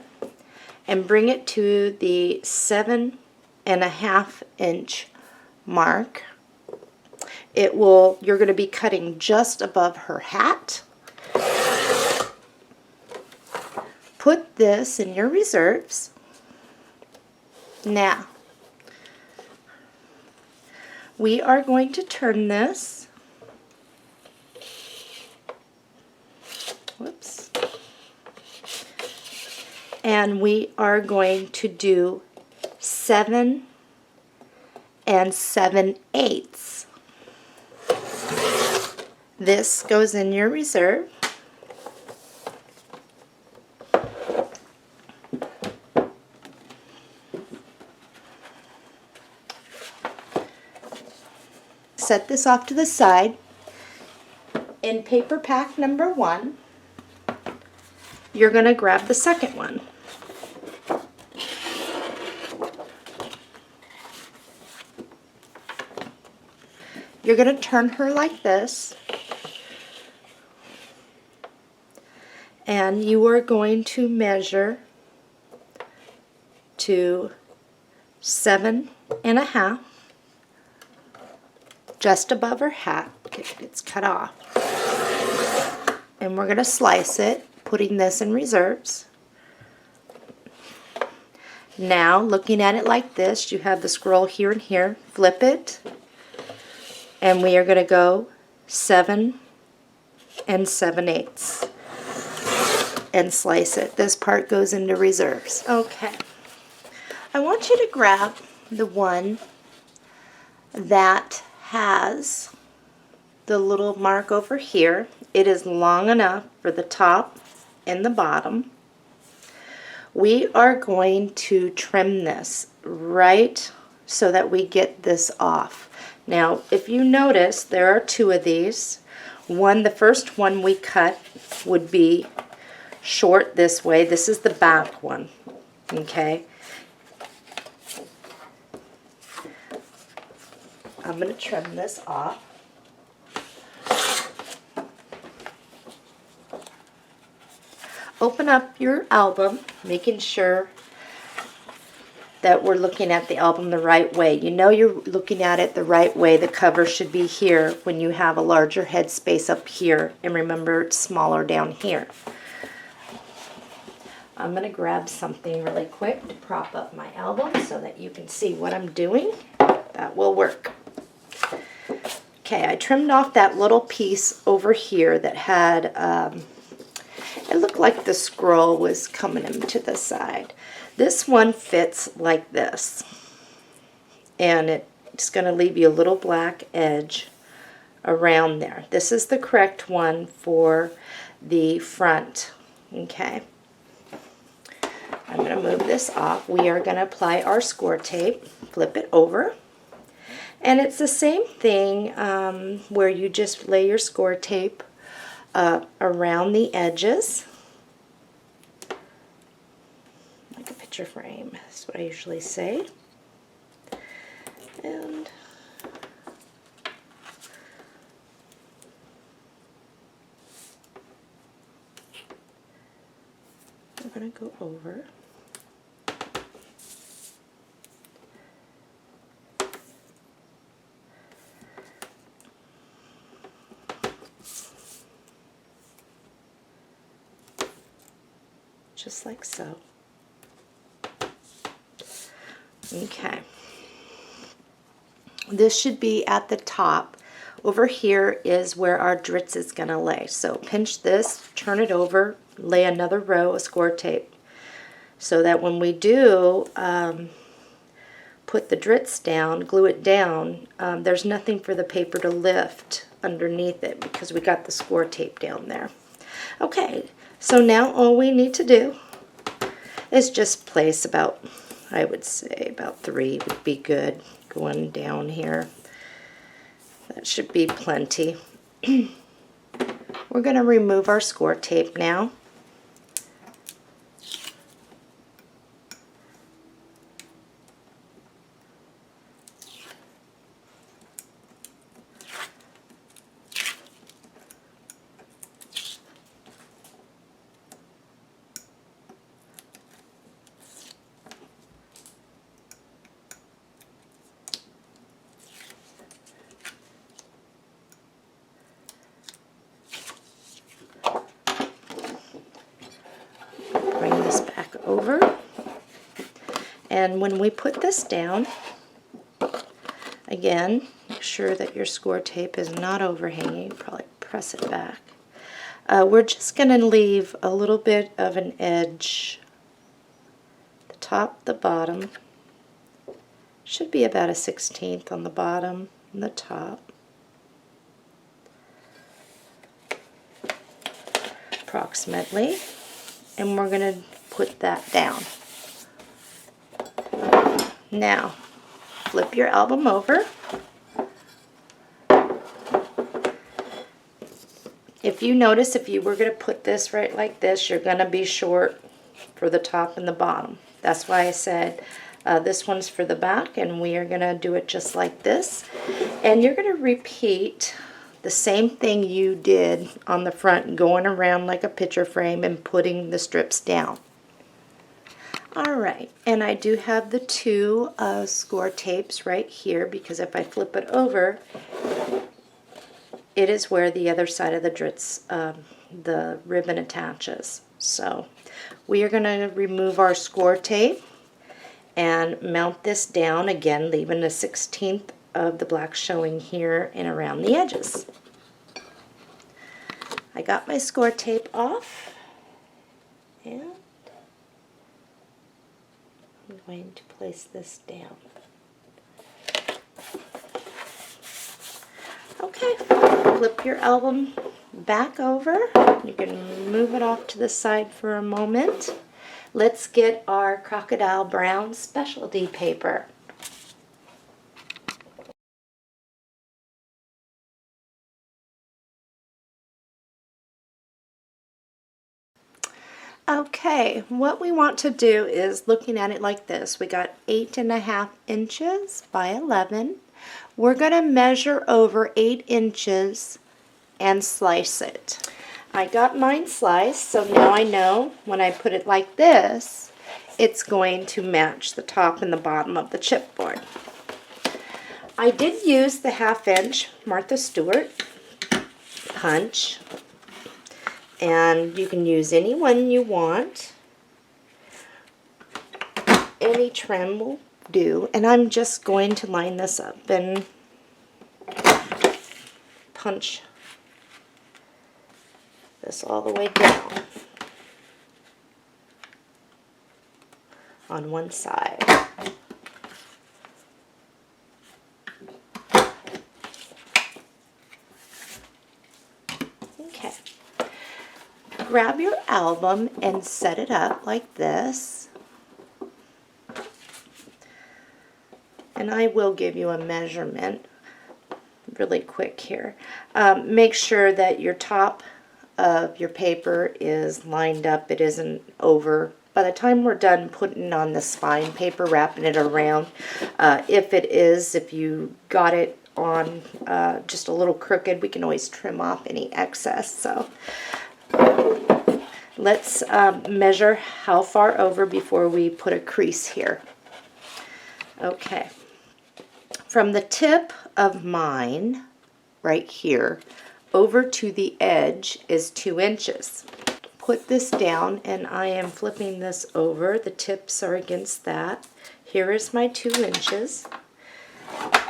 and bring it to the 7.5 inch mark. You're going to be cutting just above her hat. Put this in your reserves. Now, we are going to turn this. Whoops. And we are going to do 7 7/8. This goes in your reserve. Set this off to the side. In paper pack number 1, you're going to grab the second one. You're going to turn her like this, and you are going to measure to 7 1/2, just above her hat. It's cut off. And we're going to slice it, putting this in reserves. Now, looking at it like this, you have the scroll here and here. Flip it, and we are going to go 7 7/8 and slice it. This part goes into reserves. Okay. I want you to grab the one that has the little mark over here. It is long enough for the top and the bottom. We are going to trim this right so that we get this off. Now, if you notice, there are 2 of these. The first one we cut would be short this way. This is the back one, okay? I'm going to trim this off. Open up your album, making sure that we're looking at the album the right way. You know you're looking at it the right way. The cover should be here when you have a larger head space up here, and remember it's smaller down here. I'm going to grab something really quick to prop up my album so that you can see what I'm doing. That will work. Okay, I trimmed off that little piece over here that had, it looked like the scroll was coming into the side. This one fits like this, and it's going to leave you a little black edge around there. This is the correct one for the front. Okay, I'm going to move this off. We are going to apply our score tape, flip it over, and it's the same thing where you just lay your score tape around the edges. Like a picture frame, that's what I usually say. And I'm going to go over. Just like so. Okay. This should be at the top. Over here is where our dritz is going to lay. So pinch this, turn it over, lay another row of score tape so that when we do put the dritz down, glue it down, there's nothing for the paper to lift underneath it because we got the score tape down there. Okay, so now all we need to do is just place about, I would say about 3 would be good going down here. That should be plenty. We're going to remove our score tape now. And when we put this down, again, make sure that your score tape is not overhanging. Probably press it back. We're just going to leave a little bit of an edge. The top, the bottom. Should be about a 1/16 on the bottom and the top. Approximately. And we're going to put that down. Now, flip your album over. If you notice, if you were going to put this right like this, you're going to be short for the top and the bottom. That's why I said this one's for the back, and we are going to do it just like this. And you're going to repeat the same thing you did on the front, going around like a picture frame and putting the strips down. Alright, and I do have the two score tapes right here, because if I flip it over, it is where the other side of the ribbon attaches. So we are going to remove our score tape and mount this down, again leaving a 1/16 of the black showing here and around the edges. I got my score tape off, and I'm going to place this down. Okay, flip your album back over. You can move it off to the side for a moment. Let's get our crocodile brown specialty paper. Okay, what we want to do is, looking at it like this, we got 8.5 inches by 11. We're going to measure over 8 inches and slice it. I got mine sliced, so now I know when I put it like this, it's going to match the top and the bottom of the chipboard. I did use the 1/2 inch Martha Stewart punch, and you can use any one you want. Any trim will do, and I'm just going to line this up and punch this all the way down on one side. Okay. Grab your album and set it up like this. And I will give you a measurement really quick here. Make sure that your top of your paper is lined up. It isn't over. By the time we're done putting on the spine paper, wrapping it around, if you got it on just a little crooked, we can always trim off any excess. So let's measure how far over before we put a crease here. Okay. From the tip of mine, right here, over to the edge is 2 inches. Put this down, and I am flipping this over. The tips are against that. Here is my 2 inches,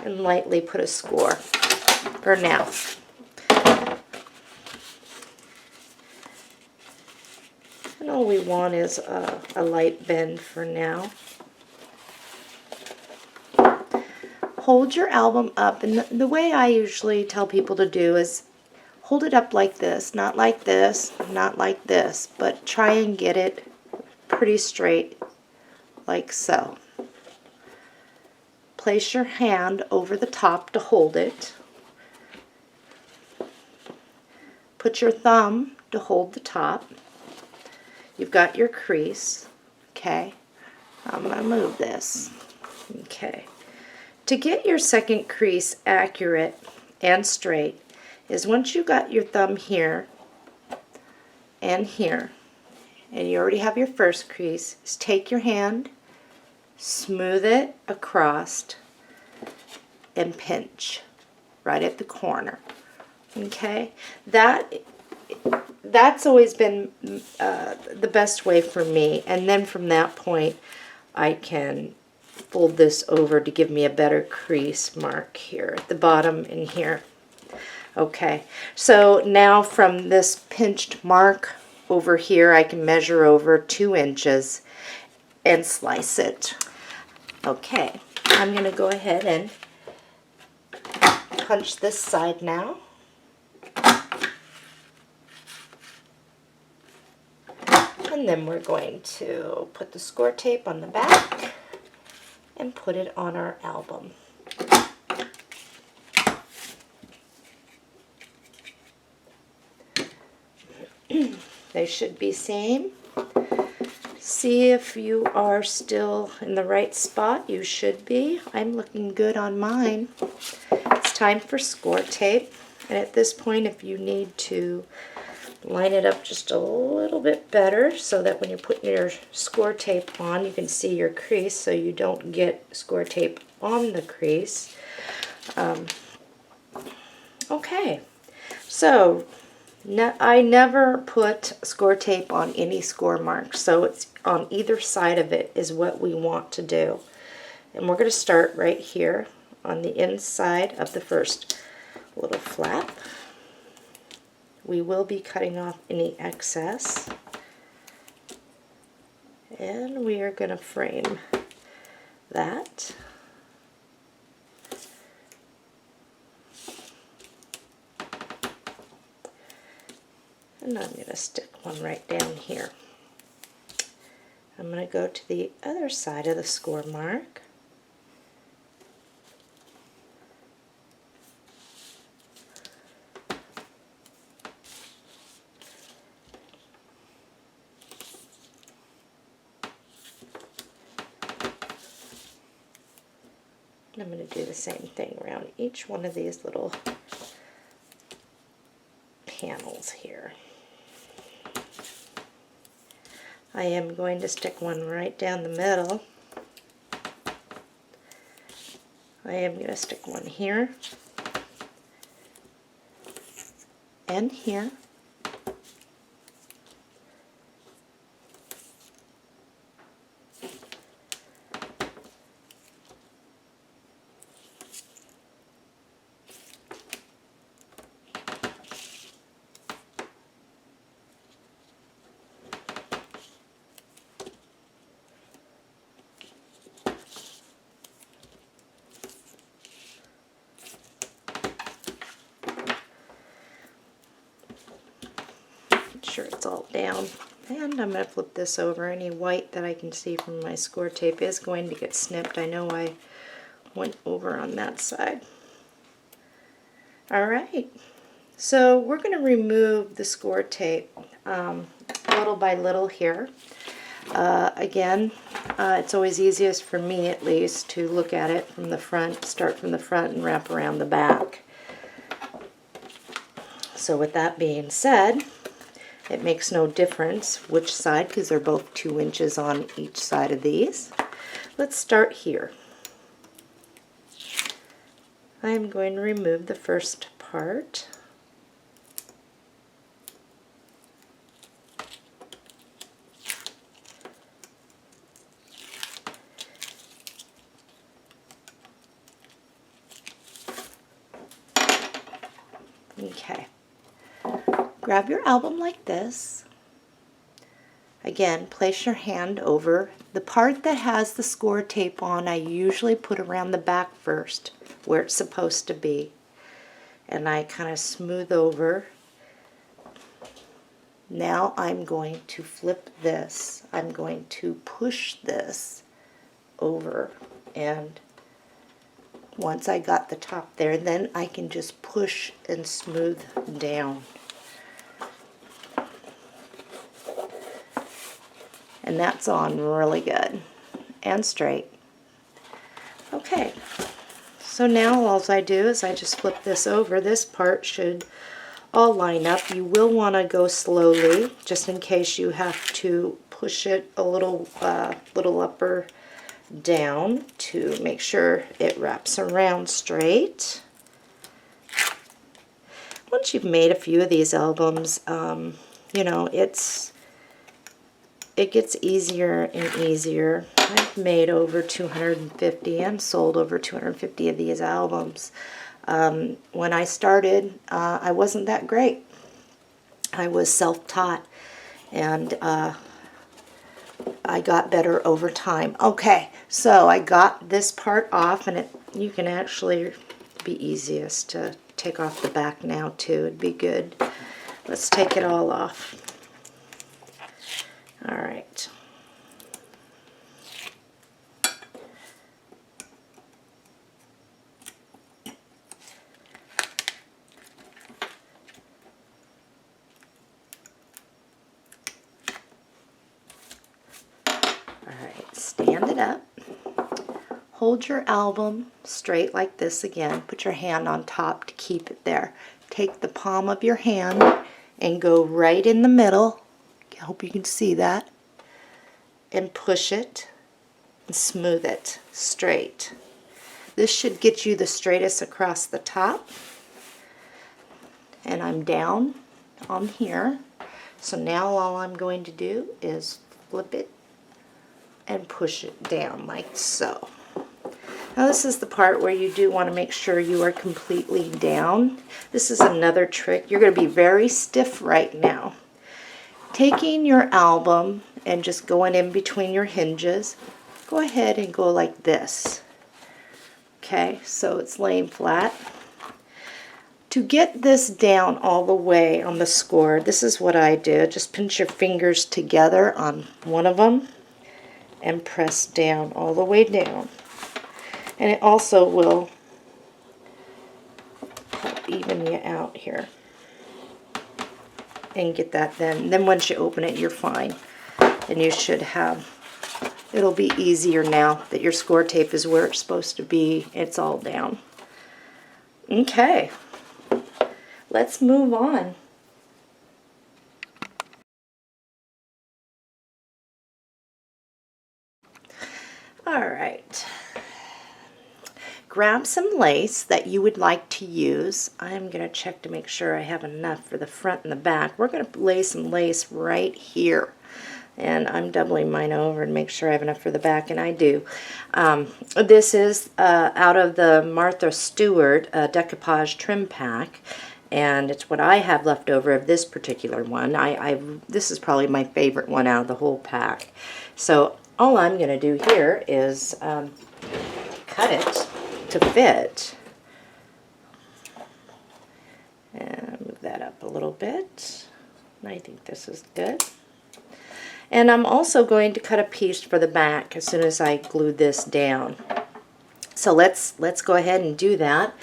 and lightly put a score for now. And all we want is a light bend for now. Hold your album up, and the way I usually tell people to do is hold it up like this, not like this, not like this, but try and get it pretty straight, like so. Place your hand over the top to hold it. Put your thumb to hold the top. You've got your crease, okay? I'm going to move this, okay. To get your second crease accurate and straight is once you got your thumb here and here, and you already have your first crease, is take your hand, smooth it across, and pinch right at the corner. Okay, that's always been the best way for me, and then from that point I can fold this over to give me a better crease mark here at the bottom and here. Okay, so now from this pinched mark over here, I can measure over 2 inches and slice it. Okay, I'm going to go ahead and punch this side now. And then we're going to put the score tape on the back and put it on our album. They should be same. See if you are still in the right spot. You should be. I'm looking good on mine. It's time for score tape. And at this point, if you need to line it up just a little bit better so that when you're putting your score tape on, you can see your crease so you don't get score tape on the crease. Okay, so I never put score tape on any score marks, so it's on either side of it is what we want to do. And we're going to start right here on the inside of the first little flap. We will be cutting off any excess, and we are going to frame that. And I'm going to stick one right down here. I'm going to go to the other side of the score mark. And I'm going to do the same thing around each one of these little panels here. I am going to stick one right down the middle. I am going to stick one here and here. Sure it's all down, and I'm going to flip this over. Any white that I can see from my score tape is going to get snipped. I know I went over on that side. Alright, so we're going to remove the score tape little by little here. Again, it's always easiest for me at least to look at it from the front, start from the front and wrap around the back. So with that being said, it makes no difference which side because they're both 2 inches on each side of these. Let's start here. I'm going to remove the first part. Okay. Grab your album like this. Again, place your hand over. The part that has the score tape on, I usually put around the back first, where it's supposed to be. And I kind of smooth over. Now I'm going to flip this. I'm going to push this over, and once I got the top there, then I can just push and smooth down. And that's on really good and straight. Okay, so now all I do is I just flip this over. This part should all line up. You will want to go slowly just in case you have to push it a little up or down to make sure it wraps around straight. Once you've made a few of these albums, you know, it's it gets easier and easier. I've made over 250 and sold over 250 of these albums. When I started, I wasn't that great. I was self-taught, and I got better over time. Okay, so I got this part off, and you can actually be easiest to take off the back now too. It'd be good. Let's take it all off. All right. Stand it up. Hold your album straight like this again. Put your hand on top to keep it there. Take the palm of your hand and go right in the middle. I hope you can see that. And push it and smooth it straight. This should get you the straightest across the top. And I'm down on here. So now all I'm going to do is flip it and push it down like so. Now this is the part where you do want to make sure you are completely down. This is another trick. You're going to be very stiff right now. Taking your album and just going in between your hinges, go ahead and go like this. Okay, so it's laying flat. To get this down all the way on the score, this is what I do. Just pinch your fingers together on one of them and press down all the way down. And it also will help even you out here. And get that then. Then once you open it, you're fine. And you should have, it'll be easier now that your score tape is where it's supposed to be. It's all down. Okay. Let's move on. All right. Grab some lace that you would like to use. I'm going to check to make sure I have enough for the front and the back. We're going to lay some lace right here. And I'm doubling mine over and make sure I have enough for the back, and I do. This is out of the Martha Stewart decoupage trim pack. And it's what I have left over of this particular one. This is probably my favorite one out of the whole pack. So all I'm going to do here is cut it to fit. And move that up a little bit. I think this is good. And I'm also going to cut a piece for the back as soon as I glue this down. So let's go ahead and do that.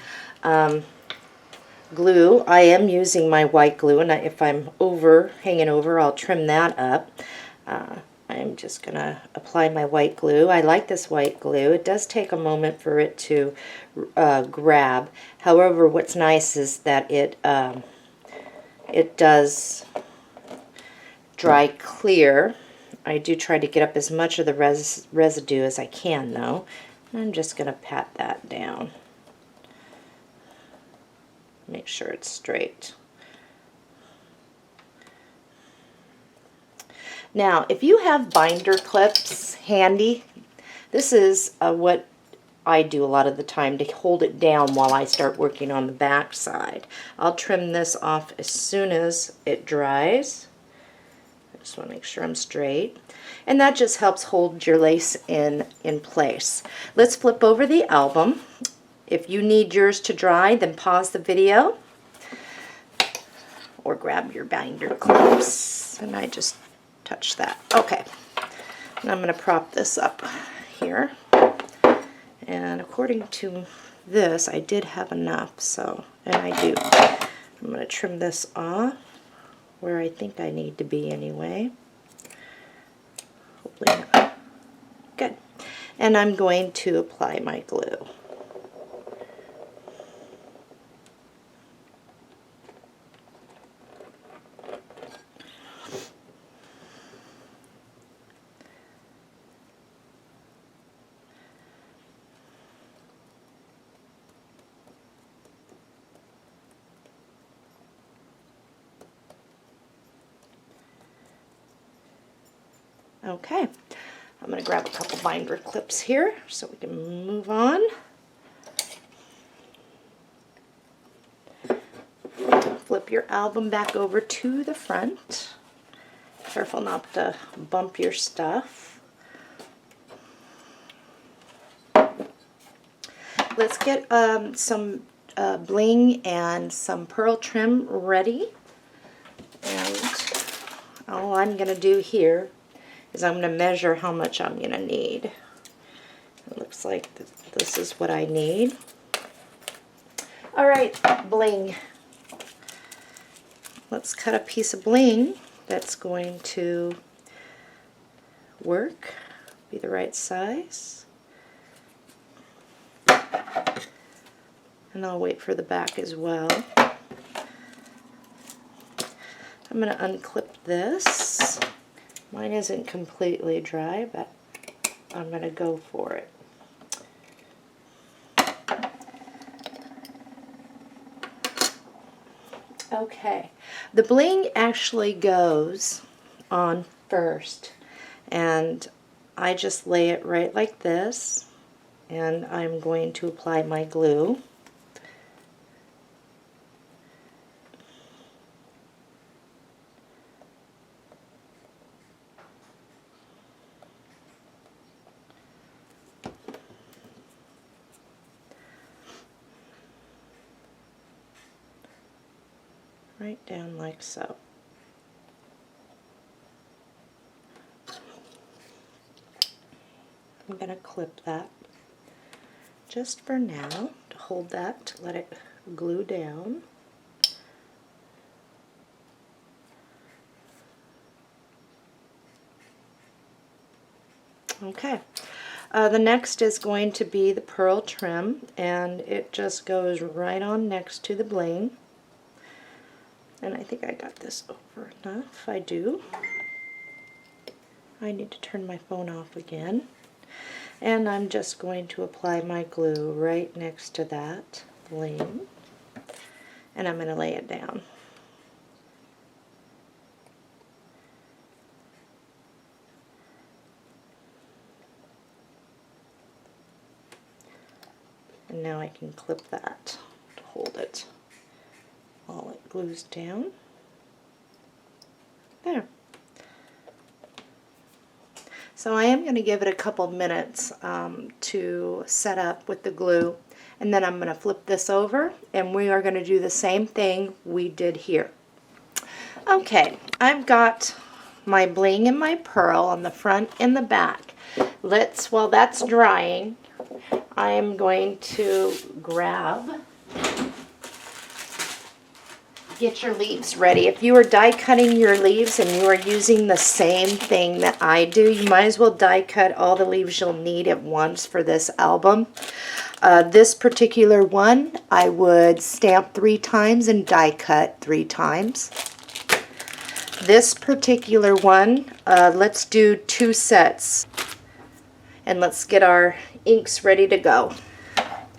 Glue, I am using my white glue, and if I'm hanging over, I'll trim that up. I'm just going to apply my white glue. I like this white glue. It does take a moment for it to grab. However, what's nice is that it does dry clear. I do try to get up as much of the residue as I can, though. I'm just going to pat that down. Make sure it's straight. Now, if you have binder clips handy, this is what I do a lot of the time to hold it down while I start working on the back side. I'll trim this off as soon as it dries. I just want to make sure I'm straight. And that just helps hold your lace in place. Let's flip over the album. If you need yours to dry, then pause the video or grab your binder clips. And I just touch that. Okay. And I'm going to prop this up here. And according to this, I did have enough, so, and I do. I'm going to trim this off where I think I need to be anyway. Hopefully not. Good. And I'm going to apply my glue. Okay, I'm going to grab a couple binder clips here so we can move on. Flip your album back over to the front. Careful not to bump your stuff. Let's get some bling and some pearl trim ready. And all I'm going to do here is I'm going to measure how much I'm going to need. It looks like this is what I need. All right, bling. Let's cut a piece of bling that's going to work, be the right size. And I'll wait for the back as well. I'm going to unclip this. Mine isn't completely dry, but I'm going to go for it. Okay, the bling actually goes on first, and I just lay it right like this, and I'm going to apply my glue. Right down like so. I'm going to clip that just for now to hold that, to let it glue down. Okay, the next is going to be the pearl trim, and it just goes right on next to the bling. And I think I got this over enough. I do. I need to turn my phone off again. And I'm just going to apply my glue right next to that bling. And I'm going to lay it down. And now I can clip that to hold it while it glues down. There. So I am going to give it a couple minutes to set up with the glue, and then I'm going to flip this over and we are going to do the same thing we did here. Okay, I've got my bling and my pearl on the front and the back. While that's drying, I am going to get your leaves ready. If you are die cutting your leaves and you are using the same thing that I do, you might as well die cut all the leaves you'll need at once for this album. This particular one, I would stamp 3 times and die cut 3 times. This particular one, let's do 2 sets. And let's get our inks ready to go.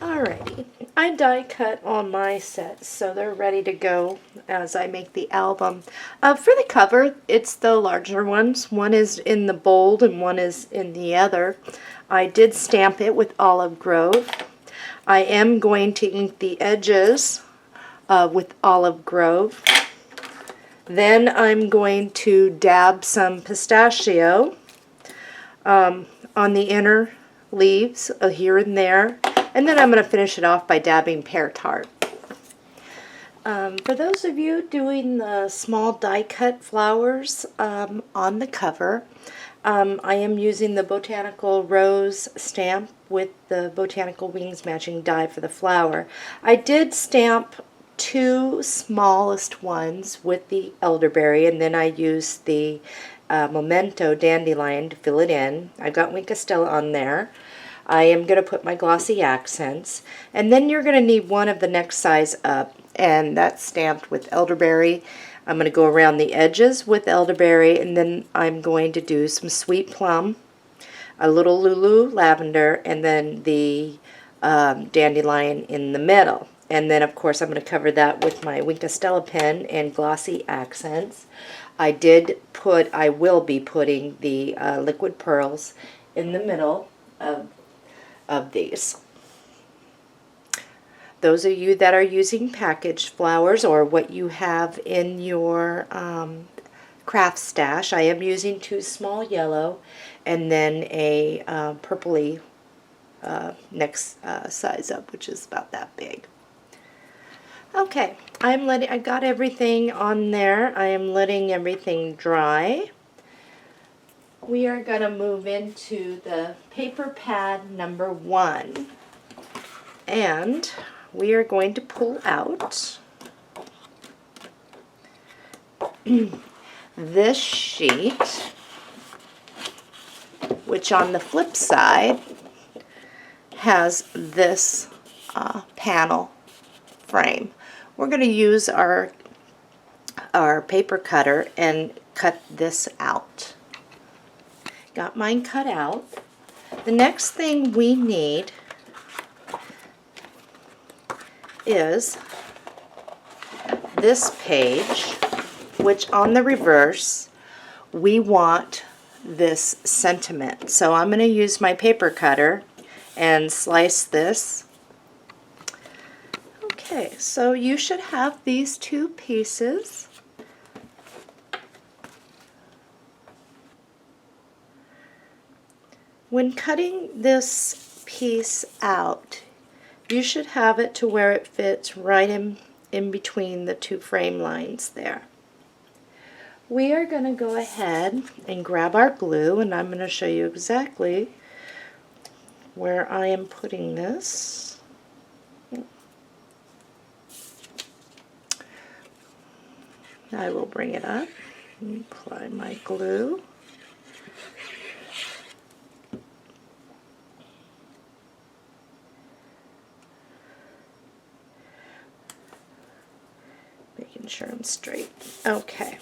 Alrighty, I die cut on my sets, so they're ready to go as I make the album. For the cover, it's the larger ones. One is in the bold and one is in the other. I did stamp it with Olive Grove. I am going to ink the edges with Olive Grove. Then I'm going to dab some pistachio on the inner leaves here and there. And then I'm going to finish it off by dabbing pear tart. For those of you doing the small die cut flowers on the cover, I am using the Botanical Rose stamp with the Botanical Wings matching die for the flower. I did stamp 2 smallest ones with the elderberry, and then I used the Memento Dandelion to fill it in. I've got Wink Estella on there. I am going to put my glossy accents, and then you're going to need one of the next size up, and that's stamped with elderberry. I'm going to go around the edges with elderberry, and then I'm going to do some sweet plum, a little Lulu lavender, and then the dandelion in the middle. And then, of course, I'm going to cover that with my Wink Estella pen and glossy accents. I will be putting the liquid pearls in the middle of these. Those of you that are using packaged flowers or what you have in your craft stash, I am using 2 small yellow and then a purpley next size up, which is about that big. Okay, I got everything on there. I am letting everything dry. We are going to move into the paper pad number 1, and we are going to pull out this sheet, which on the flip side has this panel frame. We're going to use our paper cutter and cut this out. Got mine cut out. The next thing we need is this page, which on the reverse we want this sentiment. So I'm going to use my paper cutter and slice this. Okay, so you should have these 2 pieces. When cutting this piece out, you should have it to where it fits right in between the 2 frame lines there. We are going to go ahead and grab our glue, and I'm going to show you exactly where I am putting this. I will bring it up and apply my glue. Making sure I'm straight. Okay.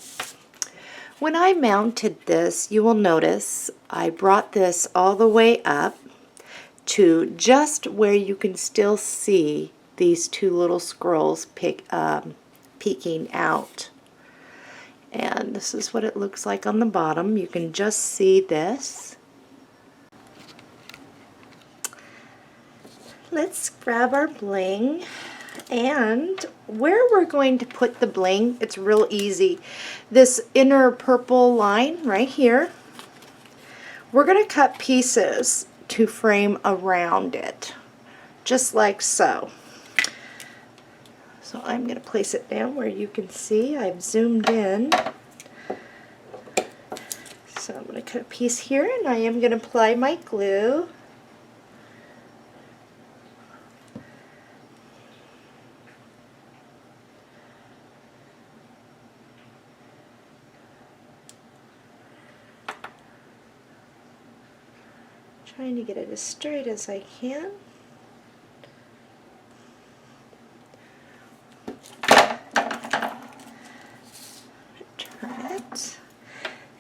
When I mounted this, you will notice I brought this all the way up to just where you can still see these 2 little scrolls peeking out. And this is what it looks like on the bottom. You can just see this. Let's grab our bling, and where we're going to put the bling, it's real easy. This inner purple line right here, we're going to cut pieces to frame around it, just like so. So I'm going to place it down where you can see. I've zoomed in. So I'm going to cut a piece here, and I am going to apply my glue. Trying to get it as straight as I can.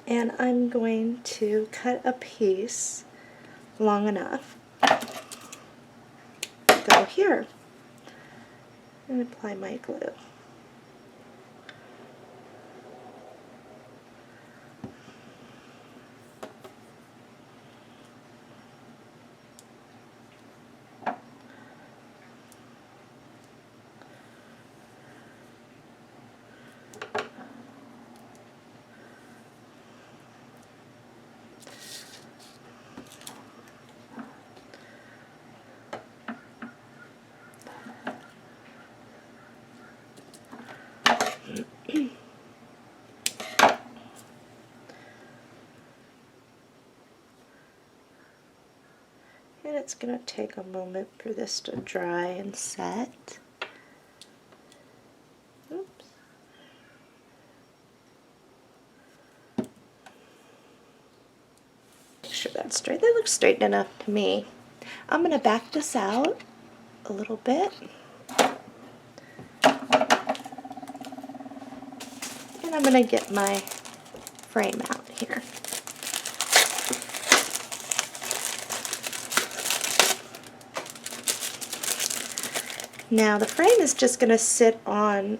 And I'm going to cut a piece long enough to go here and apply my glue. And it's going to take a moment for this to dry and set. Oops. Make sure that's straight. That looks straight enough to me. I'm going to back this out a little bit. And I'm going to get my frame out here. Now the frame is just going to sit on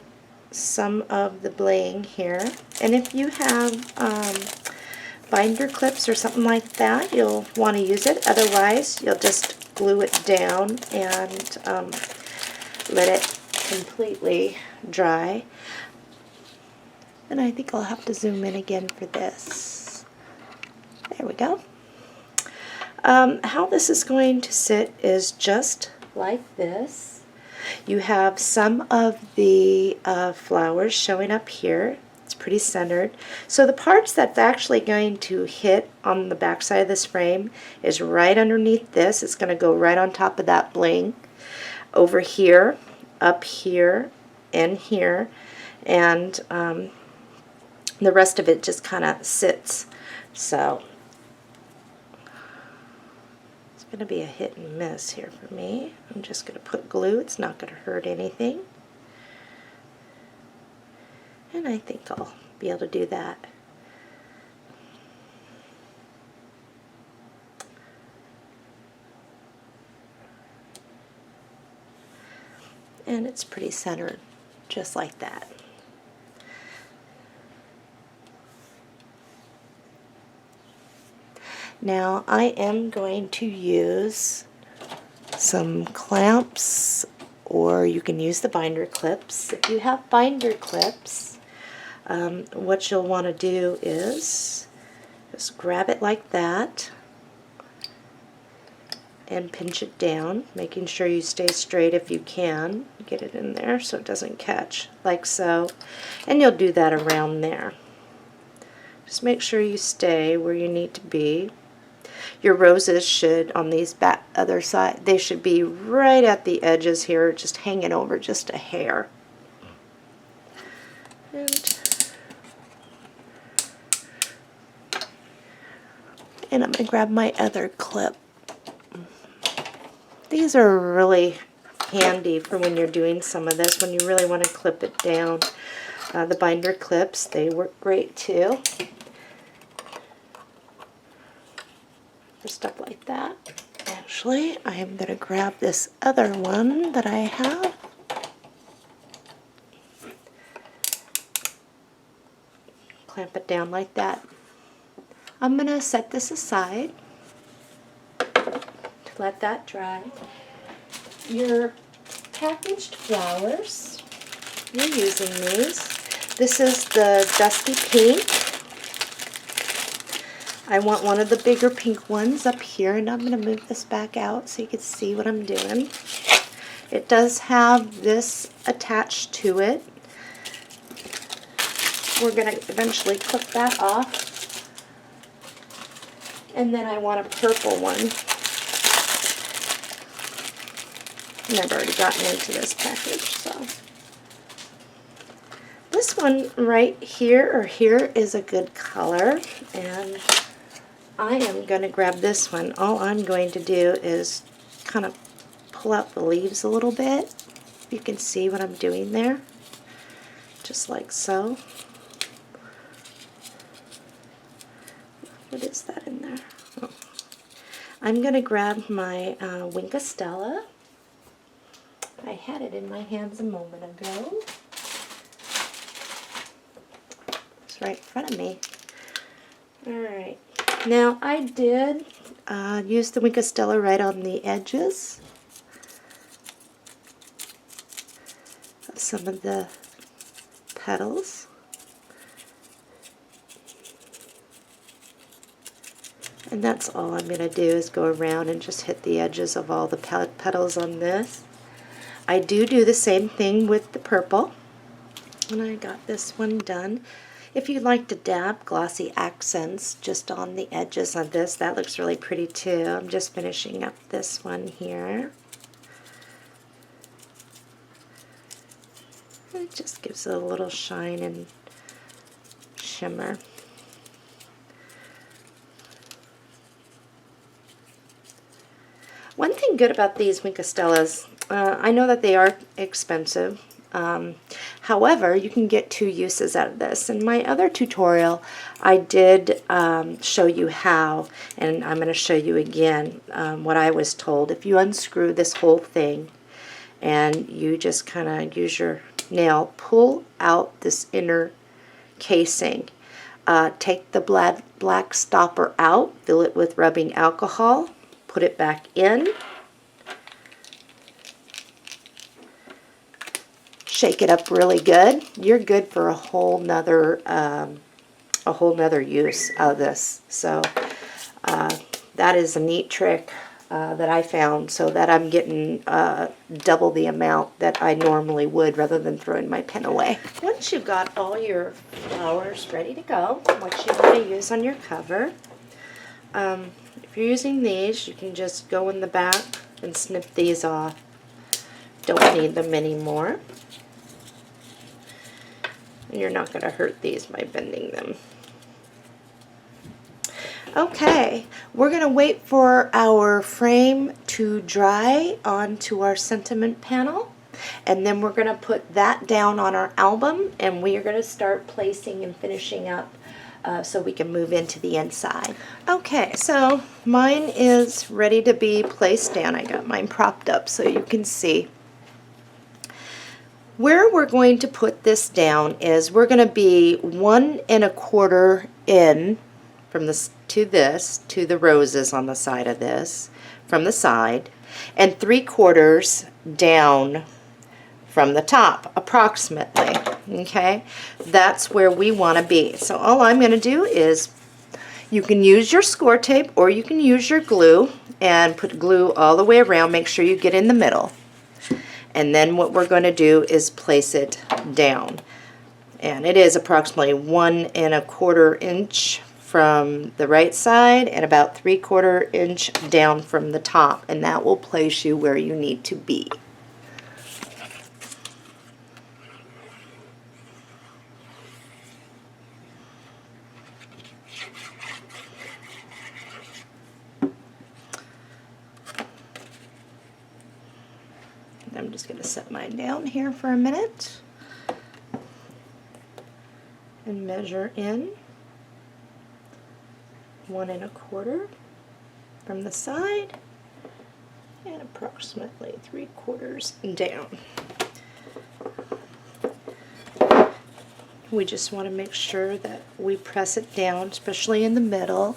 some of the bling here. And if you have binder clips or something like that, you'll want to use it. Otherwise, you'll just glue it down and let it completely dry. And I think I'll have to zoom in again for this. There we go. How this is going to sit is just like this. You have some of the flowers showing up here. It's pretty centered. So the parts that's actually going to hit on the back side of this frame is right underneath this. It's going to go right on top of that bling. Over here, up here, and here. And the rest of it just kind of sits. So it's going to be a hit and miss here for me. I'm just going to put glue. It's not going to hurt anything. And I think I'll be able to do that. And it's pretty centered, just like that. Now I am going to use some clamps, or you can use the binder clips. If you have binder clips, what you'll want to do is just grab it like that and pinch it down, making sure you stay straight if you can. Get it in there so it doesn't catch, like so. And you'll do that around there. Just make sure you stay where you need to be. Your roses should, on these back other side, they should be right at the edges here, just hanging over just a hair. And I'm going to grab my other clip. These are really handy for when you're doing some of this, when you really want to clip it down. The binder clips, they work great too. For stuff like that. Actually, I am going to grab this other one that I have. Clamp it down like that. I'm going to set this aside to let that dry. Your packaged flowers, you're using these. This is the Dusty Pink. I want one of the bigger pink ones up here, and I'm going to move this back out so you can see what I'm doing. It does have this attached to it. We're going to eventually clip that off. And then I want a purple one. And I've already gotten into this package, so. This one right here or here is a good color, and I am going to grab this one. All I'm going to do is kind of pull out the leaves a little bit. You can see what I'm doing there. Just like so. What is that in there? Oh. I'm going to grab my Stella. I had it in my hands a moment ago. It's right in front of me. Alright. Now I did use the Stella right on the edges of some of the petals. And that's all I'm going to do is go around and just hit the edges of all the petals on this. I do the same thing with the purple. And I got this one done. If you'd like to dab glossy accents just on the edges of this, that looks really pretty too. I'm just finishing up this one here. It just gives it a little shine and shimmer. One thing good about these Stellas, I know that they are expensive. However, you can get two uses out of this. In my other tutorial, I did show you how, and I'm going to show you again what I was told. If you unscrew this whole thing and you just kind of use your Now pull out this inner casing. Take the black stopper out, fill it with rubbing alcohol, put it back in, shake it up really good. You're good for a whole nother use of this. So that is a neat trick that I found, so that I'm getting double the amount that I normally would rather than throwing my pen away. Once you've got all your flowers ready to go, what you want to use on your cover, if you're using these, you can just go in the back and snip these off. Don't need them anymore. And you're not going to hurt these by bending them. Okay, we're going to wait for our frame to dry onto our sentiment panel, and then we're going to put that down on our album, and we are going to start placing and finishing up so we can move into the inside. Okay, so mine is ready to be placed down. I got mine propped up so you can see. Where we're going to put this down is we're going to be 1 1/4 in from this to the roses on the side of this, from the side, and 3/4 down from the top, approximately. Okay, that's where we want to be. So all I'm going to do is, you can use your score tape or you can use your glue and put glue all the way around. Make sure you get in the middle. And then what we're going to do is place it down. And it is approximately 1 1/4 inch from the right side and about 3/4 inch down from the top, and that will place you where you need to be. I'm just going to set mine down here for a minute and measure in 1 1/4 from the side and approximately 3/4 down. We just want to make sure that we press it down, especially in the middle.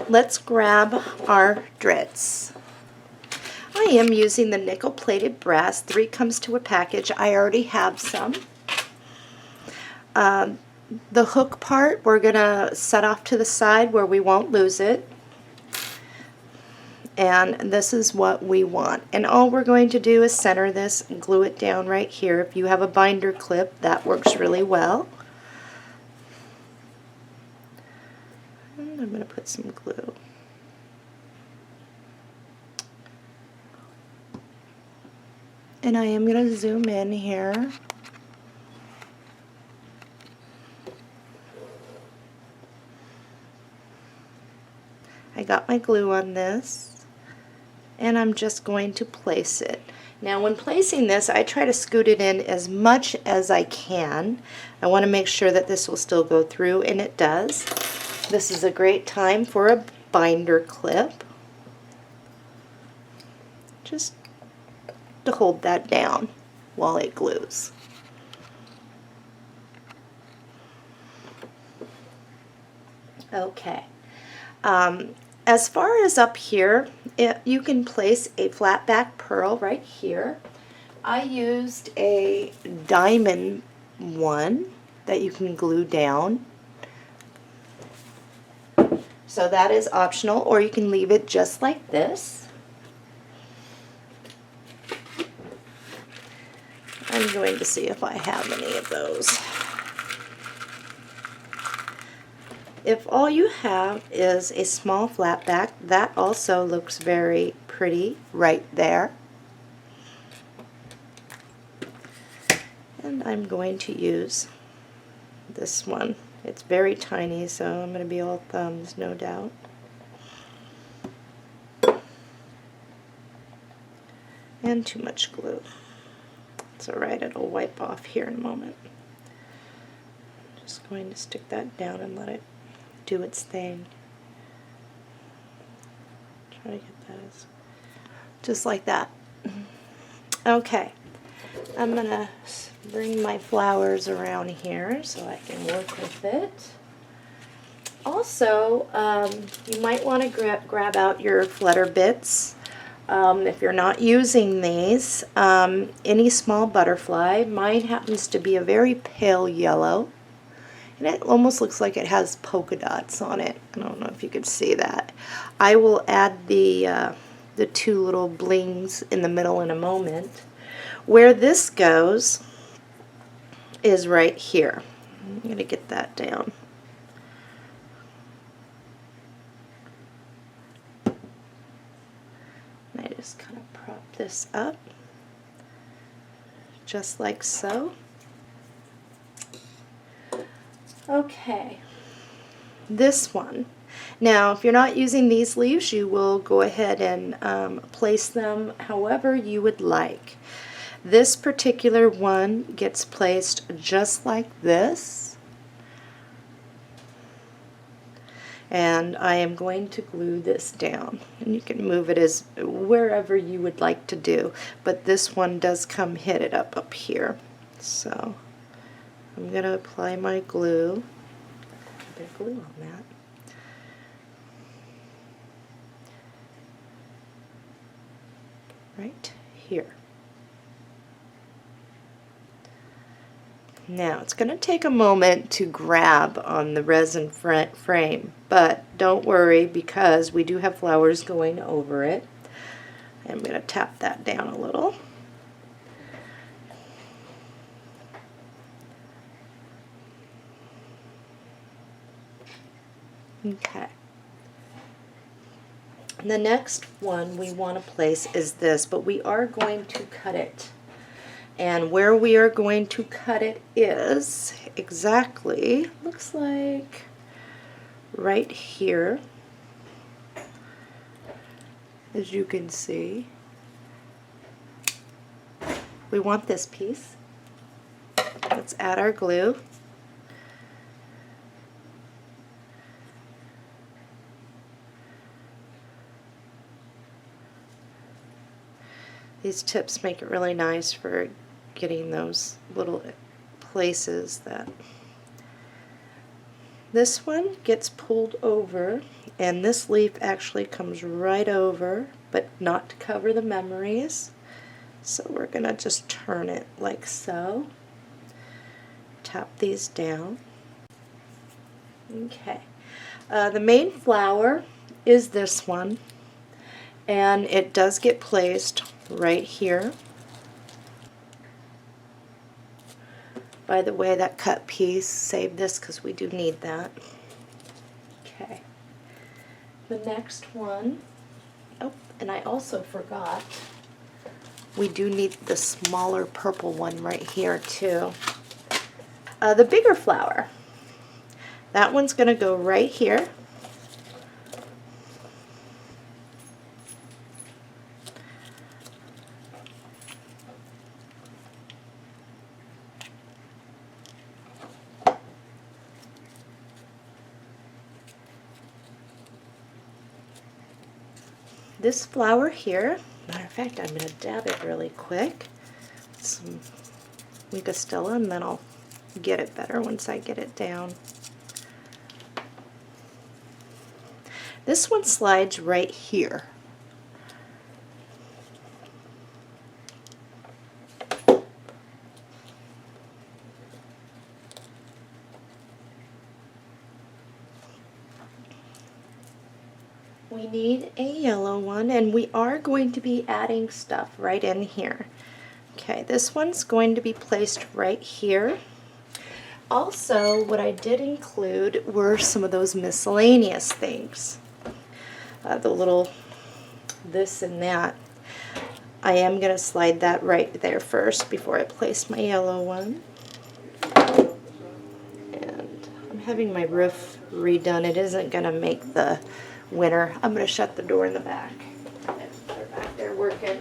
Let's grab our dreads. I am using the nickel-plated brass. 3 comes to a package. I already have some. The hook part we're going to set off to the side where we won't lose it. And this is what we want. And all we're going to do is center this and glue it down right here. If you have a binder clip, that works really well. And I'm going to put some glue. And I am going to zoom in here. I got my glue on this, and I'm just going to place it. Now when placing this, I try to scoot it in as much as I can. I want to make sure that this will still go through, and it does. This is a great time for a binder clip, just to hold that down while it glues. Okay. As far as up here, you can place a flat back pearl right here. I used a diamond one that you can glue down. So that is optional, or you can leave it just like this. I'm going to see if I have any of those. If all you have is a small flat back, that also looks very pretty right there. And I'm going to use this one. It's very tiny, so I'm going to be all thumbs, no doubt. And too much glue. It's alright, it'll wipe off here in a moment. Just going to stick that down and let it do its thing. Try to get that just like that. Okay, I'm going to bring my flowers around here so I can work with it. Also, you might want to grab out your flutter bits. If you're not using these, any small butterfly. Mine happens to be a very pale yellow, and it almost looks like it has polka dots on it. I don't know if you can see that. I will add the two little blings in the middle in a moment. Where this goes is right here. I'm going to get that down. And I just kind of prop this up, just like so. Okay, this one. Now, if you're not using these leaves, you will go ahead and place them however you would like. This particular one gets placed just like this. And I am going to glue this down. And you can move it as wherever you would like to do. But this one does come hit it up here. So I'm going to apply my glue. A bit of glue on that. Right here. Now it's going to take a moment to grab on the resin frame, but don't worry because we do have flowers going over it. I'm going to tap that down a little. Okay. The next one we want to place is this, but we are going to cut it. And where we are going to cut it is exactly, looks like right here, as you can see. We want this piece. Let's add our glue. These tips make it really nice for getting those little places that... This one gets pulled over, and this leaf actually comes right over, but not to cover the memories. So we're going to just turn it like so. Tap these down. Okay. The main flower is this one, and it does get placed right here. By the way, that cut piece, save this because we do need that. Okay. The next one, oh, and I also forgot, we do need the smaller purple one right here too. The bigger flower, that one's going to go right here. This flower here, matter of fact, I'm going to dab it really quick. Some Mica Stella, and then I'll get it better once I get it down. This one slides right here. We need a yellow one, and we are going to be adding stuff right in here. Okay, this one's going to be placed right here. Also, what I did include were some of those miscellaneous things. The little this and that. I am going to slide that right there first before I place my yellow one. And I'm having my roof redone. It isn't going to make the winter. I'm going to shut the door in the back. They're back there working.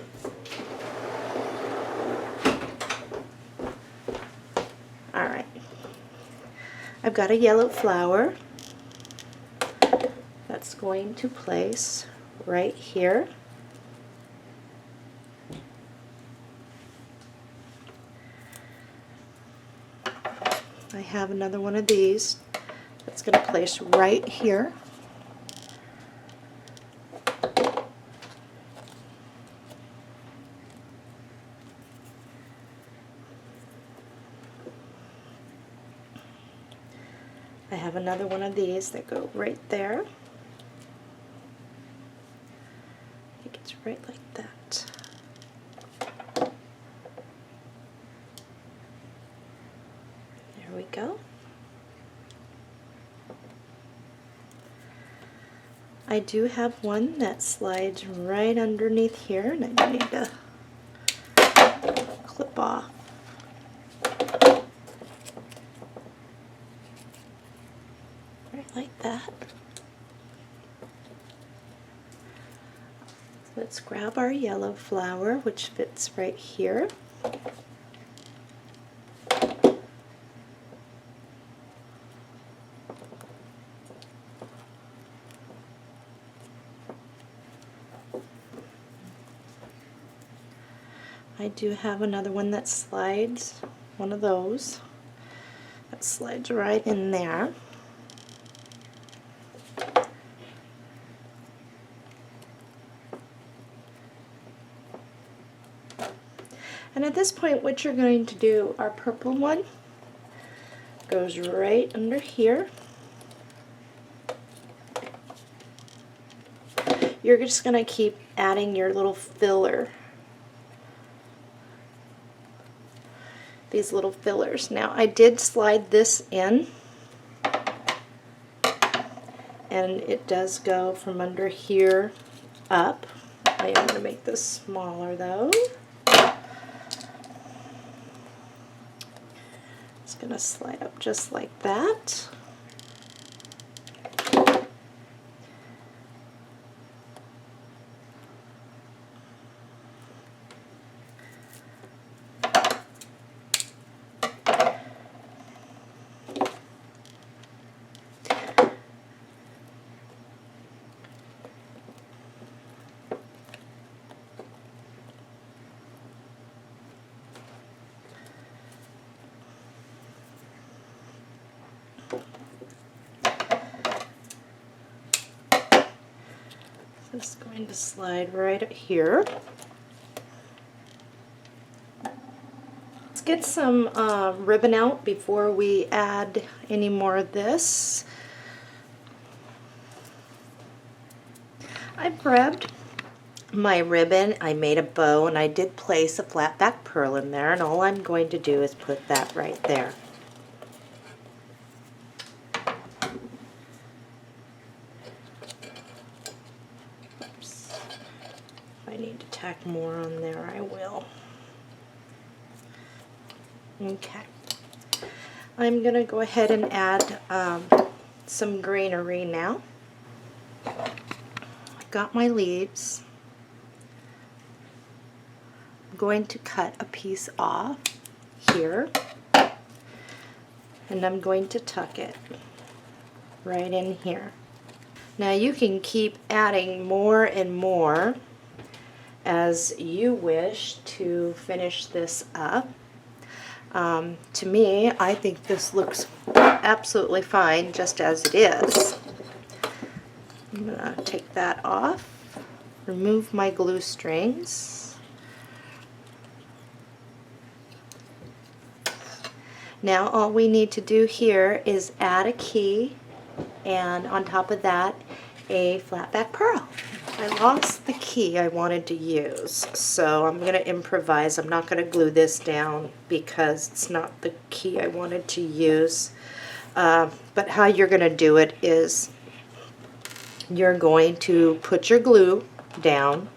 Alright. I've got a yellow flower that's going to place right here. I have another one of these that's going to place right here. I have another one of these that go right there. I think it's right like that. There we go. I do have one that slides right underneath here, and I need to clip off. Right like that. Let's grab our yellow flower, which fits right here. I do have another one that slides, one of those, that slides right in there. And at this point, what you're going to do, our purple one goes right under here. You're just going to keep adding your little filler. These little fillers. Now, I did slide this in, and it does go from under here up. I am going to make this smaller though. It's going to slide up just like that. Just going to slide right here. Let's get some ribbon out before we add any more of this. I've grabbed my ribbon, I made a bow, and I did place a flat back pearl in there, and all I'm going to do is put that right there. I need to tack more on there, I will. Okay. I'm going to go ahead and add some greenery now. I've got my leaves. I'm going to cut a piece off here, and I'm going to tuck it right in here. Now you can keep adding more and more as you wish to finish this up. To me, I think this looks absolutely fine just as it is. I'm going to take that off, remove my glue strings. Now all we need to do here is add a key, and on top of that a flat back pearl. I lost the key I wanted to use, so I'm going to improvise. I'm not going to glue this down because it's not the key I wanted to use. But how you're going to do it is you're going to put your glue down,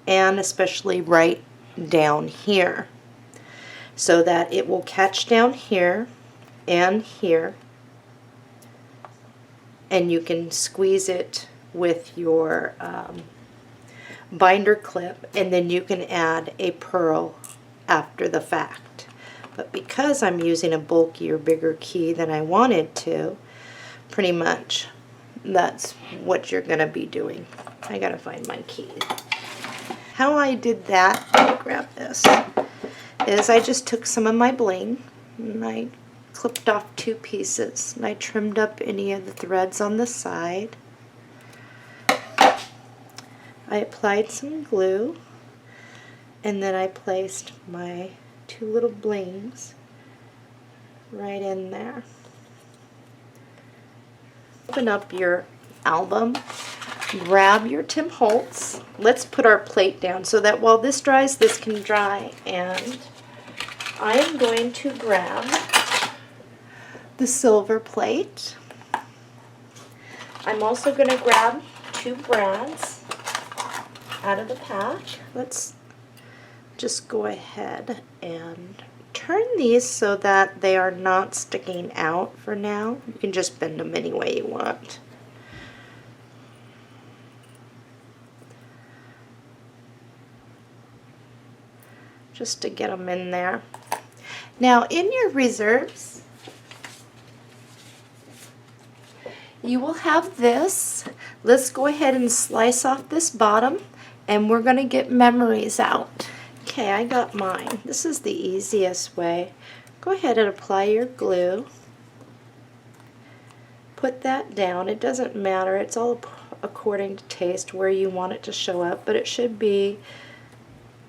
and especially right down here, so that it will catch down here and here, and you can squeeze it with your binder clip, and then you can add a pearl after the fact. But because I'm using a bulkier, bigger key than I wanted to, pretty much that's what you're going to be doing. I gotta find my key. How I did that, let me grab this, is I just took some of my bling and I clipped off 2 pieces, and I trimmed up any of the threads on the side. I applied some glue, and then I placed my 2 little blings right in there. Open up your album, grab your Tim Holtz. Let's put our plate down so that while this dries, this can dry. And I am going to grab the silver plate. I'm also going to grab 2 brads out of the pack. Let's just go ahead and turn these so that they are not sticking out for now. You can just bend them any way you want. Just to get them in there. Now in your reserves, you will have this. Let's go ahead and slice off this bottom, and we're going to get memories out. Okay, I got mine. This is the easiest way. Go ahead and apply your glue. Put that down. It doesn't matter. It's all according to taste where you want it to show up, but it should be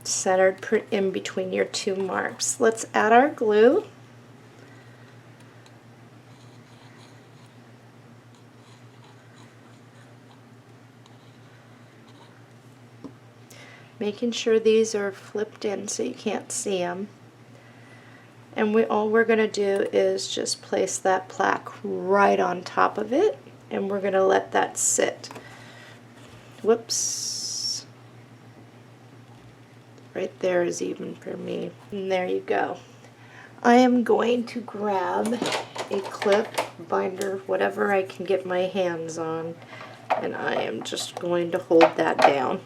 centered in between your 2 marks. Let's add our glue. Making sure these are flipped in so you can't see them. And all we're going to do is just place that plaque right on top of it, and we're going to let that sit. Whoops. Right there is even for me. And there you go. I am going to grab a clip, binder, whatever I can get my hands on, and I am just going to hold that down.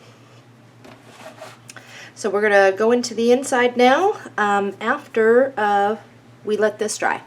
So we're going to go into the inside now after we let this dry.